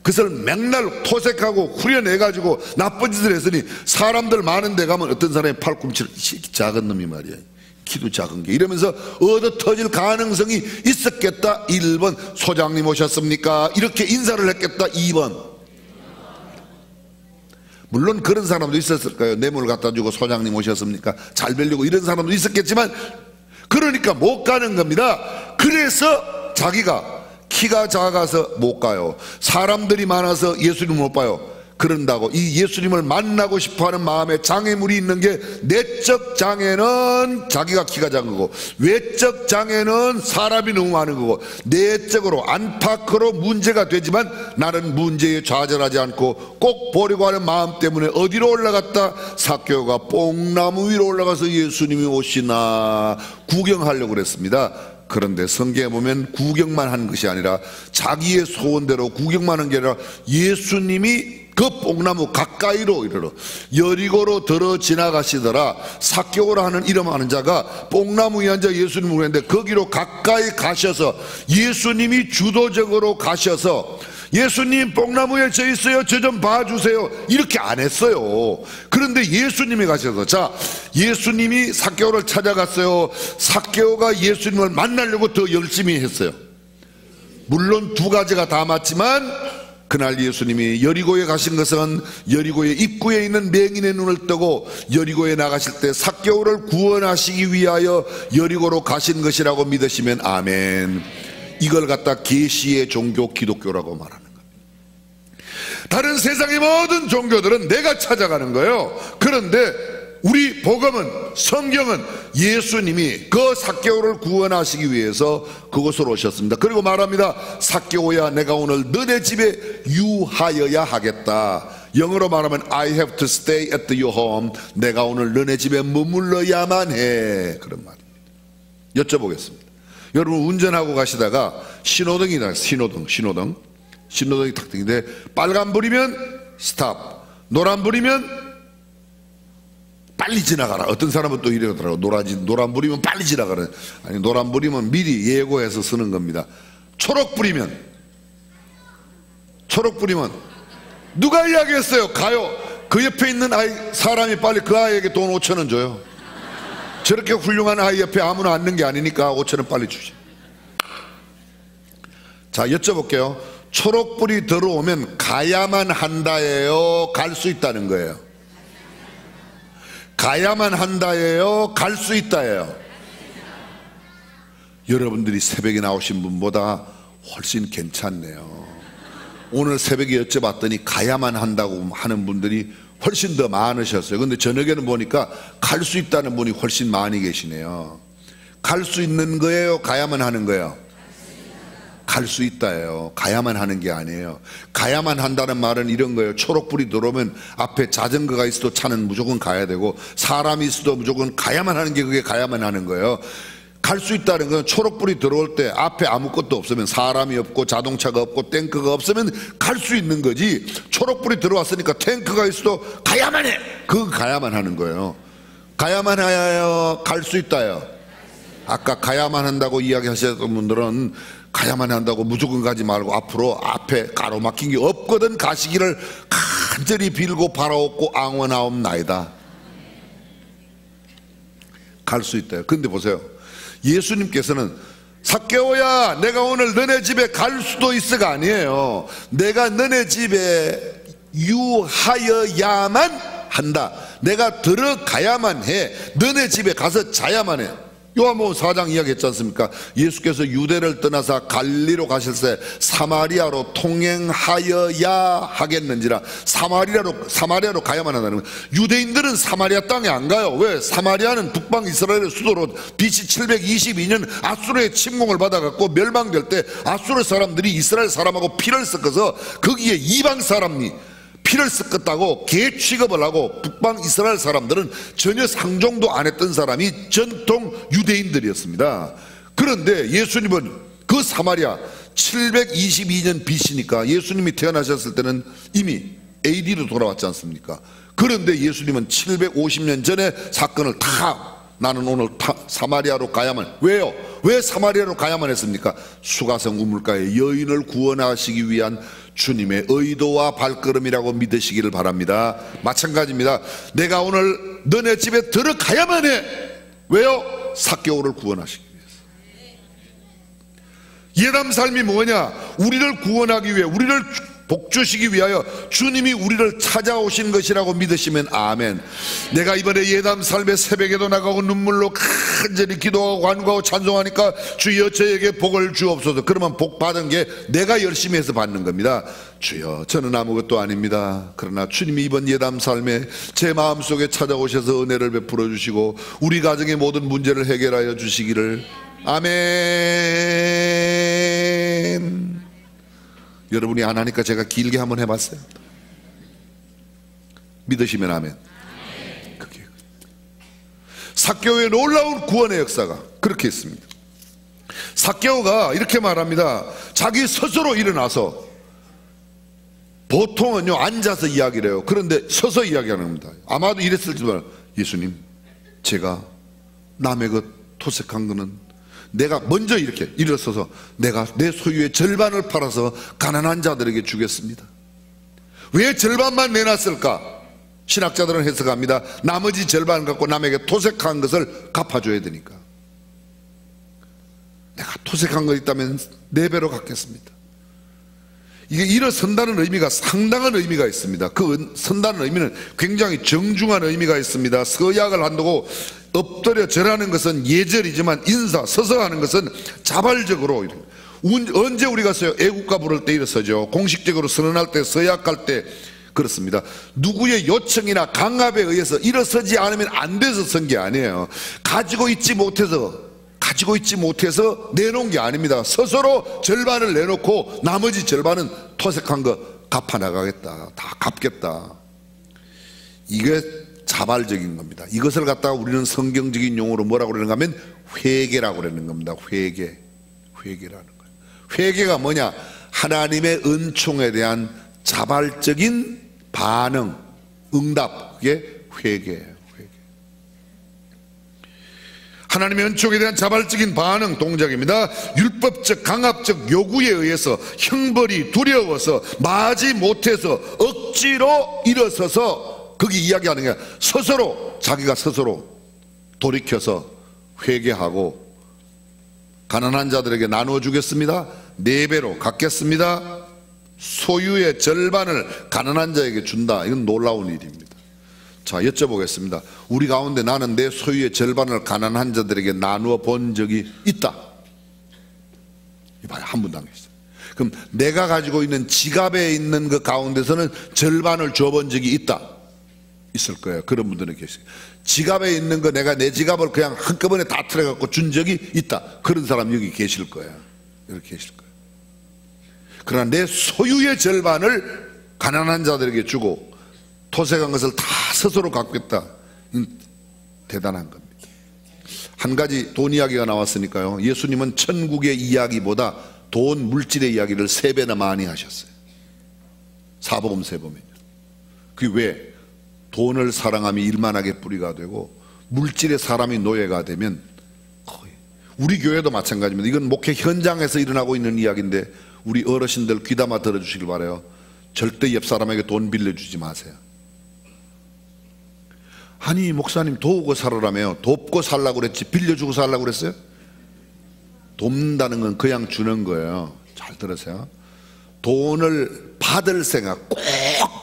그것을 맨날 토색하고 후려내가지고 나쁜 짓을 했으니 사람들 많은 데 가면 어떤 사람이 팔꿈치를, 작은 놈이 말이야, 키도 작은 게, 이러면서 얻어 터질 가능성이 있었겠다. 1번 소장님 오셨습니까? 이렇게 인사를 했겠다. 2번, 물론 그런 사람도 있었을 거예요. 뇌물 갖다 주고 소장님 오셨습니까? 잘 뵈려고 이런 사람도 있었겠지만, 그러니까 못 가는 겁니다. 그래서 자기가 키가 작아서 못 가요. 사람들이 많아서 예수님 못 봐요. 그런다고 이 예수님을 만나고 싶어하는 마음에 장애물이 있는 게, 내적 장애는 자기가 키가 작은 거고, 외적 장애는 사람이 너무 많은 거고, 내적으로 안팎으로 문제가 되지만 나는 문제에 좌절하지 않고 꼭 보려고 하는 마음 때문에 어디로 올라갔다? 삭개오가 뽕나무 위로 올라가서 예수님이 오시나 구경하려고 그랬습니다. 그런데 성경에 보면 구경만 한 것이 아니라 자기의 소원대로 구경만 한 게 아니라 예수님이 그 뽕나무 가까이로 이르러 여리고로 들어 지나가시더라. 삭개오라 하는 이름하는 자가 뽕나무 위에 앉아 예수님을 보는데 거기로 가까이 가셔서, 예수님이 주도적으로 가셔서 예수님 뽕나무에 저 있어요, 저 좀 봐주세요, 이렇게 안 했어요. 그런데 예수님이 가셔서, 자, 예수님이 삭개오를 찾아갔어요. 삭개오가 예수님을 만나려고 더 열심히 했어요. 물론 두 가지가 다 맞지만 그날 예수님이 여리고에 가신 것은 여리고의 입구에 있는 맹인의 눈을 뜨고 여리고에 나가실 때 삭개오를 구원하시기 위하여 여리고로 가신 것이라고 믿으시면 아멘. 이걸 갖다 계시의 종교 기독교라고 말하는 거예요. 다른 세상의 모든 종교들은 내가 찾아가는 거예요. 그런데 우리 복음은, 성경은 예수님이 그 삭개오를 구원하시기 위해서 그곳으로 오셨습니다. 그리고 말합니다. 삭개오야, 내가 오늘 너네 집에 유하여야 하겠다. 영어로 말하면 I have to stay at your home. 내가 오늘 너네 집에 머물러야만 해. 그런 말입니다. 여쭤보겠습니다. 여러분 운전하고 가시다가 신호등이 나요. 신호등이 탁 뜨는데 빨간불이면 스탑, 노란불이면 빨리 지나가라. 어떤 사람은 또 이러더라고. 노란불이면 빨리 지나가라. 아니, 노란불이면 미리 예고해서 쓰는 겁니다. 초록불이면 누가 이야기했어요? 가요. 그 옆에 있는 사람이 빨리 그 아이에게 돈 5,000원 줘요. 저렇게 훌륭한 아이 옆에 아무나 앉는 게 아니니까 5,000원 빨리 주죠. 자, 여쭤볼게요. 초록불이 들어오면 가야만 한다예요, 갈 수 있다는 거예요? 가야만 한다예요, 갈 수 있다예요? 여러분들이 새벽에 나오신 분보다 훨씬 괜찮네요. 오늘 새벽에 여쭤봤더니 가야만 한다고 하는 분들이 훨씬 더 많으셨어요. 근데 저녁에는 보니까 갈 수 있다는 분이 훨씬 많이 계시네요. 갈 수 있는 거예요, 가야만 하는 거예요? 갈 수 있다예요. 가야만 하는 게 아니에요. 가야만 한다는 말은 이런 거예요. 초록불이 들어오면 앞에 자전거가 있어도 차는 무조건 가야 되고, 사람이 있어도 무조건 가야만 하는 게, 그게 가야만 하는 거예요. 갈 수 있다는 건 초록불이 들어올 때 앞에 아무것도 없으면, 사람이 없고 자동차가 없고 탱크가 없으면 갈 수 있는 거지, 초록불이 들어왔으니까 탱크가 있어도 가야만 해, 그거 가야만 하는 거예요. 가야만 해요, 갈 수 있다요? 아까 가야만 한다고 이야기하셨던 분들은 가야만 한다고 무조건 가지 말고 앞으로 앞에 가로막힌 게 없거든 가시기를 간절히 빌고 바라옵고 앙원하옵나이다. 갈 수 있대요. 근데 보세요, 예수님께서는 삭개오야, 내가 오늘 너네 집에 갈 수도 있어가 아니에요. 내가 너네 집에 유하여야만 한다. 내가 들어가야만 해. 너네 집에 가서 자야만 해. 요한복음 4장 이야기했지 않습니까? 예수께서 유대를 떠나서 갈릴리로 가실 때 사마리아로 통행하여야 하겠는지라. 사마리아로 가야만 한다는 거예요. 유대인들은 사마리아 땅에 안 가요. 왜? 사마리아는 북방 이스라엘의 수도로 BC 722년 아수르의 침공을 받아갖고 멸망될 때 아수르 사람들이 이스라엘 사람하고 피를 섞어서 거기에 이방 사람이 피를 섞었다고 개 취급을 하고, 북방 이스라엘 사람들은 전혀 상종도 안 했던 사람이 전통 유대인들이었습니다. 그런데 예수님은 그 사마리아 722년 BC니까 예수님이 태어나셨을 때는 이미 AD로 돌아왔지 않습니까? 그런데 예수님은 750년 전에 사건을 다, 나는 오늘 사마리아로 가야만. 왜요? 왜 사마리아로 가야만 했습니까? 수가성 우물가의 여인을 구원하시기 위한 주님의 의도와 발걸음이라고 믿으시기를 바랍니다. 마찬가지입니다. 내가 오늘 너네 집에 들어가야만 해. 왜요? 삭개오를 구원하시기 위해서. 예담 삶이 뭐냐? 우리를 구원하기 위해, 우리를 복 주시기 위하여 주님이 우리를 찾아오신 것이라고 믿으시면 아멘. 내가 이번에 예담 삶의 새벽에도 나가고 눈물로 간절히 기도하고 간구하고 찬송하니까 주여 저에게 복을 주옵소서. 그러면 복 받은 게 내가 열심히 해서 받는 겁니다. 주여 저는 아무것도 아닙니다. 그러나 주님이 이번 예담 삶에 제 마음속에 찾아오셔서 은혜를 베풀어 주시고 우리 가정의 모든 문제를 해결하여 주시기를. 아멘. 여러분이 안 하니까 제가 길게 한번 해봤어요. 믿으시면 아멘. 그게 삭개오의 놀라운 구원의 역사가 그렇게 있습니다. 삭개오가 이렇게 말합니다. 자기 스스로 일어나서, 보통은요 앉아서 이야기를 해요. 그런데 서서 이야기하는 겁니다. 아마도 이랬을지 몰라요. 예수님, 제가 남의 것 토색한 거는 내가 먼저 이렇게 일어서서 내가 내 소유의 절반을 팔아서 가난한 자들에게 주겠습니다. 왜 절반만 내놨을까? 신학자들은 해석합니다. 나머지 절반 갖고 남에게 토색한 것을 갚아줘야 되니까. 내가 토색한 거 있다면 4배로 갚겠습니다. 이게 일어선다는 의미가 상당한 의미가 있습니다. 그 선다는 의미는 굉장히 정중한 의미가 있습니다. 서약을 한다고 엎드려 절하는 것은 예절이지만 인사, 서서 하는 것은 자발적으로. 언제 우리가 애국가 부를 때 일어서죠. 공식적으로 선언할 때, 서약할 때 그렇습니다. 누구의 요청이나 강압에 의해서 일어서지 않으면 안 돼서 선 게 아니에요. 가지고 있지 못해서 내놓은 게 아닙니다. 스스로 절반을 내놓고 나머지 절반은 토색한 거 갚아나가겠다, 다 갚겠다. 이게 자발적인 겁니다. 이것을 갖다가 우리는 성경적인 용어로 뭐라고 그러는가 하면 회개라고 그러는 겁니다. 회개라는 거예요. 회개가 뭐냐? 하나님의 은총에 대한 자발적인 반응, 응답, 그게 회개예요. 하나님의 은총에 대한 자발적인 반응, 동작입니다. 율법적 강압적 요구에 의해서 형벌이 두려워서 마지 못해서 억지로 일어서서 거기 이야기하는 게 스스로, 자기가 스스로 돌이켜서 회개하고 가난한 자들에게 나누어 주겠습니다. 4배로 갚겠습니다. 소유의 절반을 가난한 자에게 준다. 이건 놀라운 일입니다. 자, 여쭤보겠습니다. 우리 가운데 나는 내 소유의 절반을 가난한 자들에게 나누어 본 적이 있다. 이봐요, 한 분도 안 계시죠. 그럼 내가 가지고 있는 지갑에 있는 그 가운데서는 절반을 줘본 적이 있다. 있을 거예요. 그런 분들은 계세요. 지갑에 있는 거 내가 내 지갑을 그냥 한꺼번에 다 틀어갖고 준 적이 있다. 그런 사람 여기 계실 거예요. 여기 계실 거예요. 그러나 내 소유의 절반을 가난한 자들에게 주고 토색한 것을 다 스스로 갚겠다. 대단한 겁니다. 한 가지 돈 이야기가 나왔으니까요. 예수님은 천국의 이야기보다 돈, 물질의 이야기를 3배나 많이 하셨어요. 사복음 3번이요. 그게 왜? 돈을 사랑함이 일만하게 뿌리가 되고 물질의 사람이 노예가 되면 거의, 우리 교회도 마찬가지입니다. 이건 목회 현장에서 일어나고 있는 이야기인데 우리 어르신들 귀담아 들어주시길 바라요. 절대 옆 사람에게 돈 빌려주지 마세요. 아니 목사님 도우고 살으라며. 돕고 살라고 그랬지 빌려주고 살라고 그랬어요? 돕는다는 건 그냥 주는 거예요. 잘 들으세요. 돈을 받을 생각, 꼭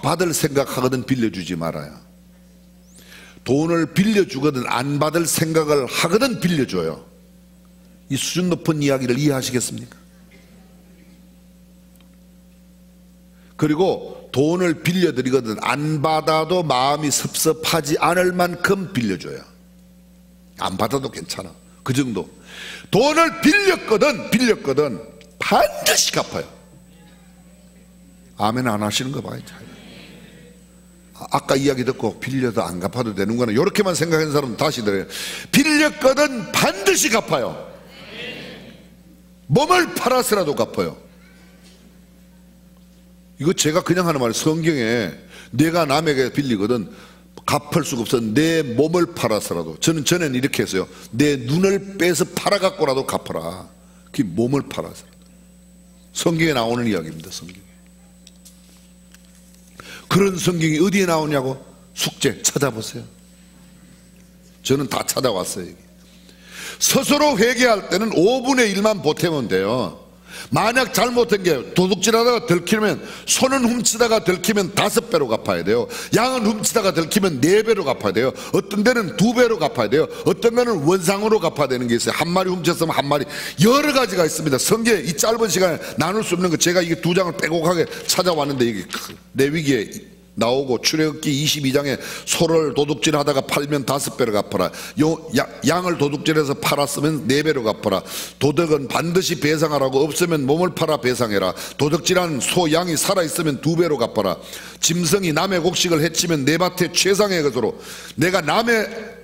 받을 생각하거든 빌려주지 말아요. 돈을 빌려주거든 안 받을 생각을 하거든 빌려줘요. 이 수준 높은 이야기를 이해하시겠습니까? 그리고 돈을 빌려드리거든 안 받아도 마음이 섭섭하지 않을 만큼 빌려줘요. 안 받아도 괜찮아. 그 정도. 돈을 빌렸거든 반드시 갚아요. 아멘 안 하시는 거 봐요. 아까 이야기 듣고 빌려도 안 갚아도 되는구나 이렇게만 생각하는 사람은 다시 들어요. 빌렸거든 반드시 갚아요. 몸을 팔아서라도 갚아요. 이거 제가 그냥 하는 말이에요. 성경에 내가 남에게 빌리거든 갚을 수가 없어. 내 몸을 팔아서라도. 저는 전에는 이렇게 했어요. 내 눈을 빼서 팔아갖고라도 갚아라. 그게 몸을 팔아서. 성경에 나오는 이야기입니다. 성경에. 그런 성경이 어디에 나오냐고? 숙제 찾아보세요. 저는 다 찾아왔어요. 스스로 회개할 때는 5분의 1만 보태면 돼요. 만약 잘못한 게 도둑질하다가 들키면, 소는 훔치다가 들키면 5배로 갚아야 돼요. 양은 훔치다가 들키면 4배로 갚아야 돼요. 어떤 데는 2배로 갚아야 돼요. 어떤 데는 원상으로 갚아야 되는 게 있어요. 한 마리 훔쳤으면 한 마리, 여러 가지가 있습니다. 성경에 이 짧은 시간에 나눌 수 없는 거, 제가 이게 2장을 빼곡하게 찾아왔는데 이게 레위기에 나오고, 출애굽기 22장에 소를 도둑질하다가 팔면 5배로 갚아라, 양을 도둑질해서 팔았으면 4배로 갚아라, 도덕은 반드시 배상하라고, 없으면 몸을 팔아 배상해라, 도둑질한 소 양이 살아있으면 2배로 갚아라, 짐승이 남의 곡식을 해치면 내 밭에 최상의 것으로, 내가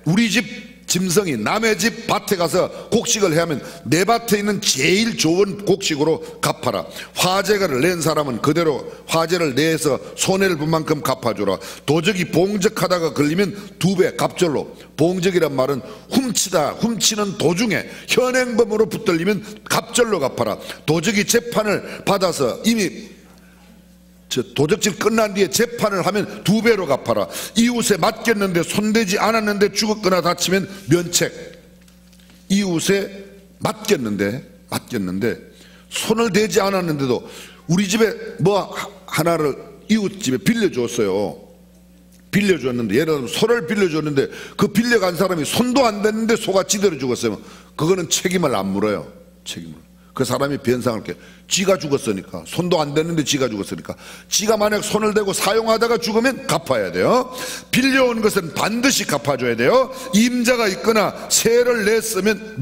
우리 집 짐승이 남의 집 밭에 가서 곡식을 해하면 내 밭에 있는 제일 좋은 곡식으로 갚아라. 화재를 낸 사람은 그대로 화재를 내서 손해를 본 만큼 갚아주라. 도적이 봉적하다가 걸리면 2배 갑절로. 봉적이란 말은 훔치는 도중에 현행범으로 붙들리면 갑절로 갚아라. 도적이 재판을 받아서 이미 도적질 끝난 뒤에 재판을 하면 2배로 갚아라. 이웃에 맡겼는데 손대지 않았는데 죽었거나 다치면 면책. 이웃에 맡겼는데 손을 대지 않았는데도 우리 집에 뭐 하나를 이웃 집에 빌려줬어요. 빌려줬는데, 예를 들면 소를 빌려줬는데 그 빌려간 사람이 손도 안 댔는데 소가 지대로 죽었어요. 그거는 책임을 안 물어요. 책임을. 그 사람이 변상할 게, 지가 죽었으니까, 손도 안 댔는데 지가 죽었으니까, 지가 만약 손을 대고 사용하다가 죽으면 갚아야 돼요. 빌려온 것은 반드시 갚아줘야 돼요. 임자가 있거나 세를 냈으면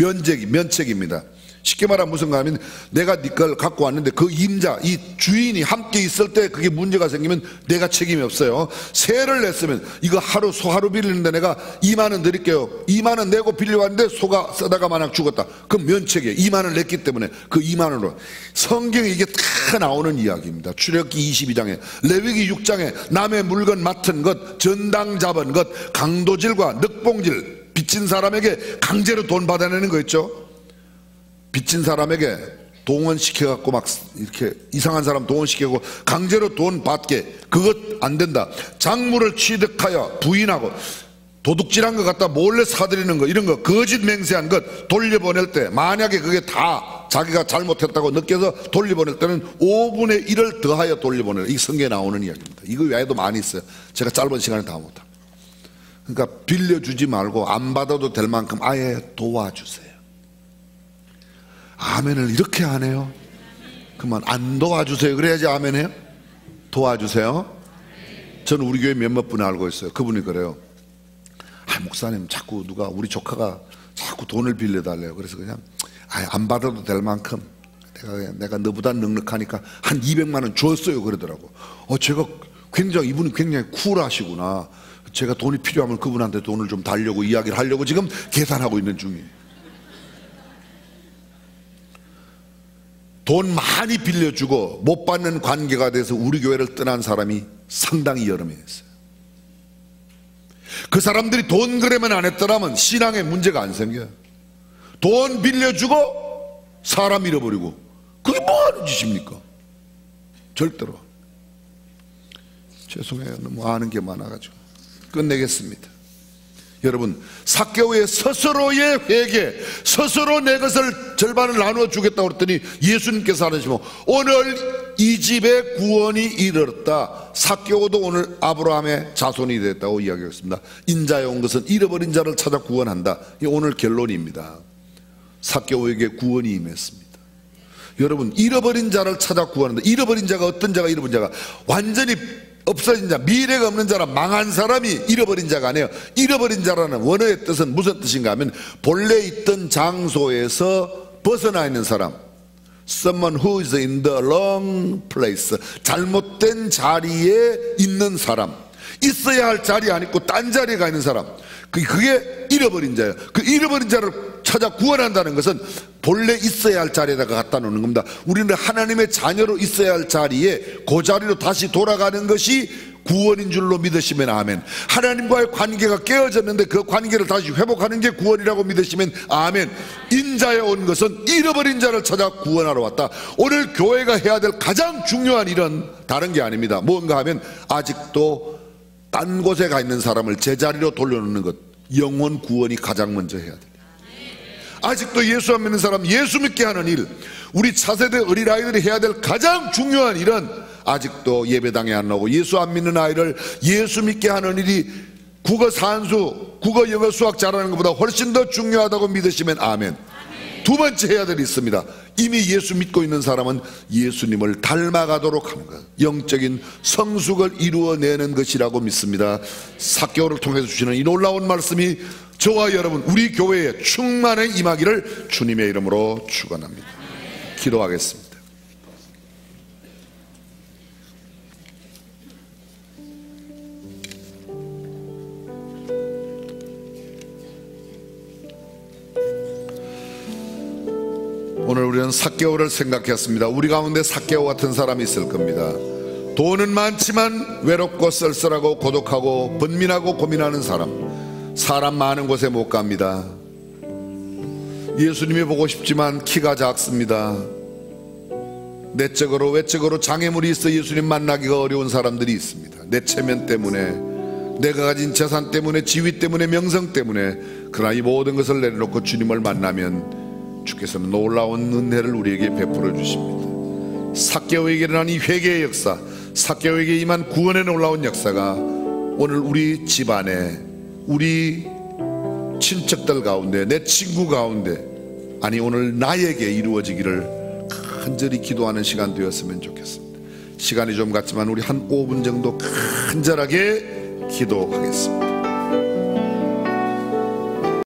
면책입니다. 쉽게 말하면 무슨가 하면, 내가 네 걸 갖고 왔는데 그 임자, 이 주인이 함께 있을 때 그게 문제가 생기면 내가 책임이 없어요. 세를 냈으면, 이거 소 하루 빌리는데 내가 2만 원 드릴게요. 2만 원 내고 빌려왔는데 소가 쓰다가 만약 죽었다. 그럼 면책이에요. 2만 원 냈기 때문에 그 2만 원으로. 성경에 이게 다 나오는 이야기입니다. 출애굽기 22장에, 레위기 6장에 남의 물건 맡은 것, 전당 잡은 것, 강도질과 늑봉질, 빚진 사람에게 강제로 돈 받아내는 거 있죠. 빚진 사람에게 동원시켜갖고 막 이렇게 이상한 사람 동원시키고 강제로 돈 받게, 그것 안 된다. 작물을 취득하여 부인하고 도둑질한 것 갖다 몰래 사들이는 거, 이런 거, 거짓 맹세한 것 돌려보낼 때, 만약에 그게 다 자기가 잘못했다고 느껴서 돌려보낼 때는 5분의 1을 더하여 돌려보내라. 이 성경에 나오는 이야기입니다. 이거 외에도 많이 있어요. 제가 짧은 시간에 다 못합니다. 그러니까 빌려주지 말고 안 받아도 될 만큼 아예 도와주세요. 아멘을 이렇게 안 해요? 그만 안 도와주세요. 그래야지 아멘 해요? 도와주세요. 저는 우리 교회 몇몇 분 알고 있어요. 그분이 그래요. 목사님, 자꾸 누가, 우리 조카가 자꾸 돈을 빌려달래요. 그래서 그냥 안 받아도 될 만큼 내가 너보다 넉넉하니까 한 200만 원 줬어요. 그러더라고. 제가 이분이 굉장히 쿨하시구나. 제가 돈이 필요하면 그분한테 돈을 좀 달려고, 이야기를 하려고 지금 계산하고 있는 중이에요. 돈 많이 빌려주고 못 받는 관계가 돼서 우리 교회를 떠난 사람이 상당히 여러 명 있어요. 그 사람들이 돈 그래면 안 했더라면 신앙에 문제가 안 생겨요. 돈 빌려주고 사람 잃어버리고, 그게 뭐하는 짓입니까? 절대로. 죄송해요. 너무 아는 게 많아가지고 끝내겠습니다. 여러분, 삭개오의 스스로의 회개, 스스로 내 것을 절반을 나누어 주겠다고 그랬더니 예수님께서 하시면 오늘 이 집에 구원이 이르렀다. 삭개오도 오늘 아브라함의 자손이 됐다고 이야기했습니다. 인자에 온 것은 잃어버린 자를 찾아 구원한다. 이게 오늘 결론입니다. 삭개오에게 구원이 임했습니다. 여러분, 잃어버린 자를 찾아 구원한다. 잃어버린 자가 어떤 자가 잃어버린 자가? 완전히 없어진 자, 미래가 없는 자라 망한 사람이 잃어버린 자가 아니에요. 잃어버린 자라는 원어의 뜻은 무슨 뜻인가 하면, 본래 있던 장소에서 벗어나 있는 사람, someone who is in the wrong place, 잘못된 자리에 있는 사람, 있어야 할 자리 안 있고 딴 자리에 가 있는 사람, 그게 잃어버린 자예요. 그 잃어버린 자를 찾아 구원한다는 것은 본래 있어야 할 자리에다가 갖다 놓는 겁니다. 우리는 하나님의 자녀로 있어야 할 자리에, 그 자리로 다시 돌아가는 것이 구원인 줄로 믿으시면 아멘. 하나님과의 관계가 깨어졌는데 그 관계를 다시 회복하는 게 구원이라고 믿으시면 아멘. 인자에 온 것은 잃어버린 자를 찾아 구원하러 왔다. 오늘 교회가 해야 될 가장 중요한 일은 다른 게 아닙니다. 뭔가 하면, 아직도 딴 곳에 가 있는 사람을 제자리로 돌려놓는 것, 영혼 구원이 가장 먼저 해야 됩니다. 아직도 예수 안 믿는 사람 예수 믿게 하는 일, 우리 차세대 어린아이들이 해야 될 가장 중요한 일은 아직도 예배당에 안 나오고 예수 안 믿는 아이를 예수 믿게 하는 일이 국어 산수, 국어 영어 수학 잘하는 것보다 훨씬 더 중요하다고 믿으시면 아멘. 두 번째 해야 될 일이 있습니다. 이미 예수 믿고 있는 사람은 예수님을 닮아가도록 하는 것, 영적인 성숙을 이루어내는 것이라고 믿습니다. 삭개오를 통해서 주시는 이 놀라운 말씀이 저와 여러분 우리 교회에 충만히 임하기를 주님의 이름으로 축원합니다. 기도하겠습니다. 오늘 우리는 삭개오를 생각했습니다. 우리 가운데 삭개오 같은 사람이 있을 겁니다. 돈은 많지만 외롭고 쓸쓸하고 고독하고 번민하고 고민하는 사람 많은 곳에 못 갑니다. 예수님이 보고 싶지만 키가 작습니다. 내적으로 외적으로 장애물이 있어 예수님 만나기가 어려운 사람들이 있습니다. 내 체면 때문에, 내가 가진 재산 때문에, 지위 때문에, 명성 때문에. 그러나 이 모든 것을 내려놓고 주님을 만나면 주께서는 놀라운 은혜를 우리에게 베풀어 주십니다. 삭개오에게 일어난 이 회개의 역사, 삭개오에게 임한 구원의 놀라운 역사가 오늘 우리 집안에, 우리 친척들 가운데, 내 친구 가운데, 아니 오늘 나에게 이루어지기를 간절히 기도하는 시간 되었으면 좋겠습니다. 시간이 좀 갔지만 우리 한 5분 정도 간절하게 기도하겠습니다.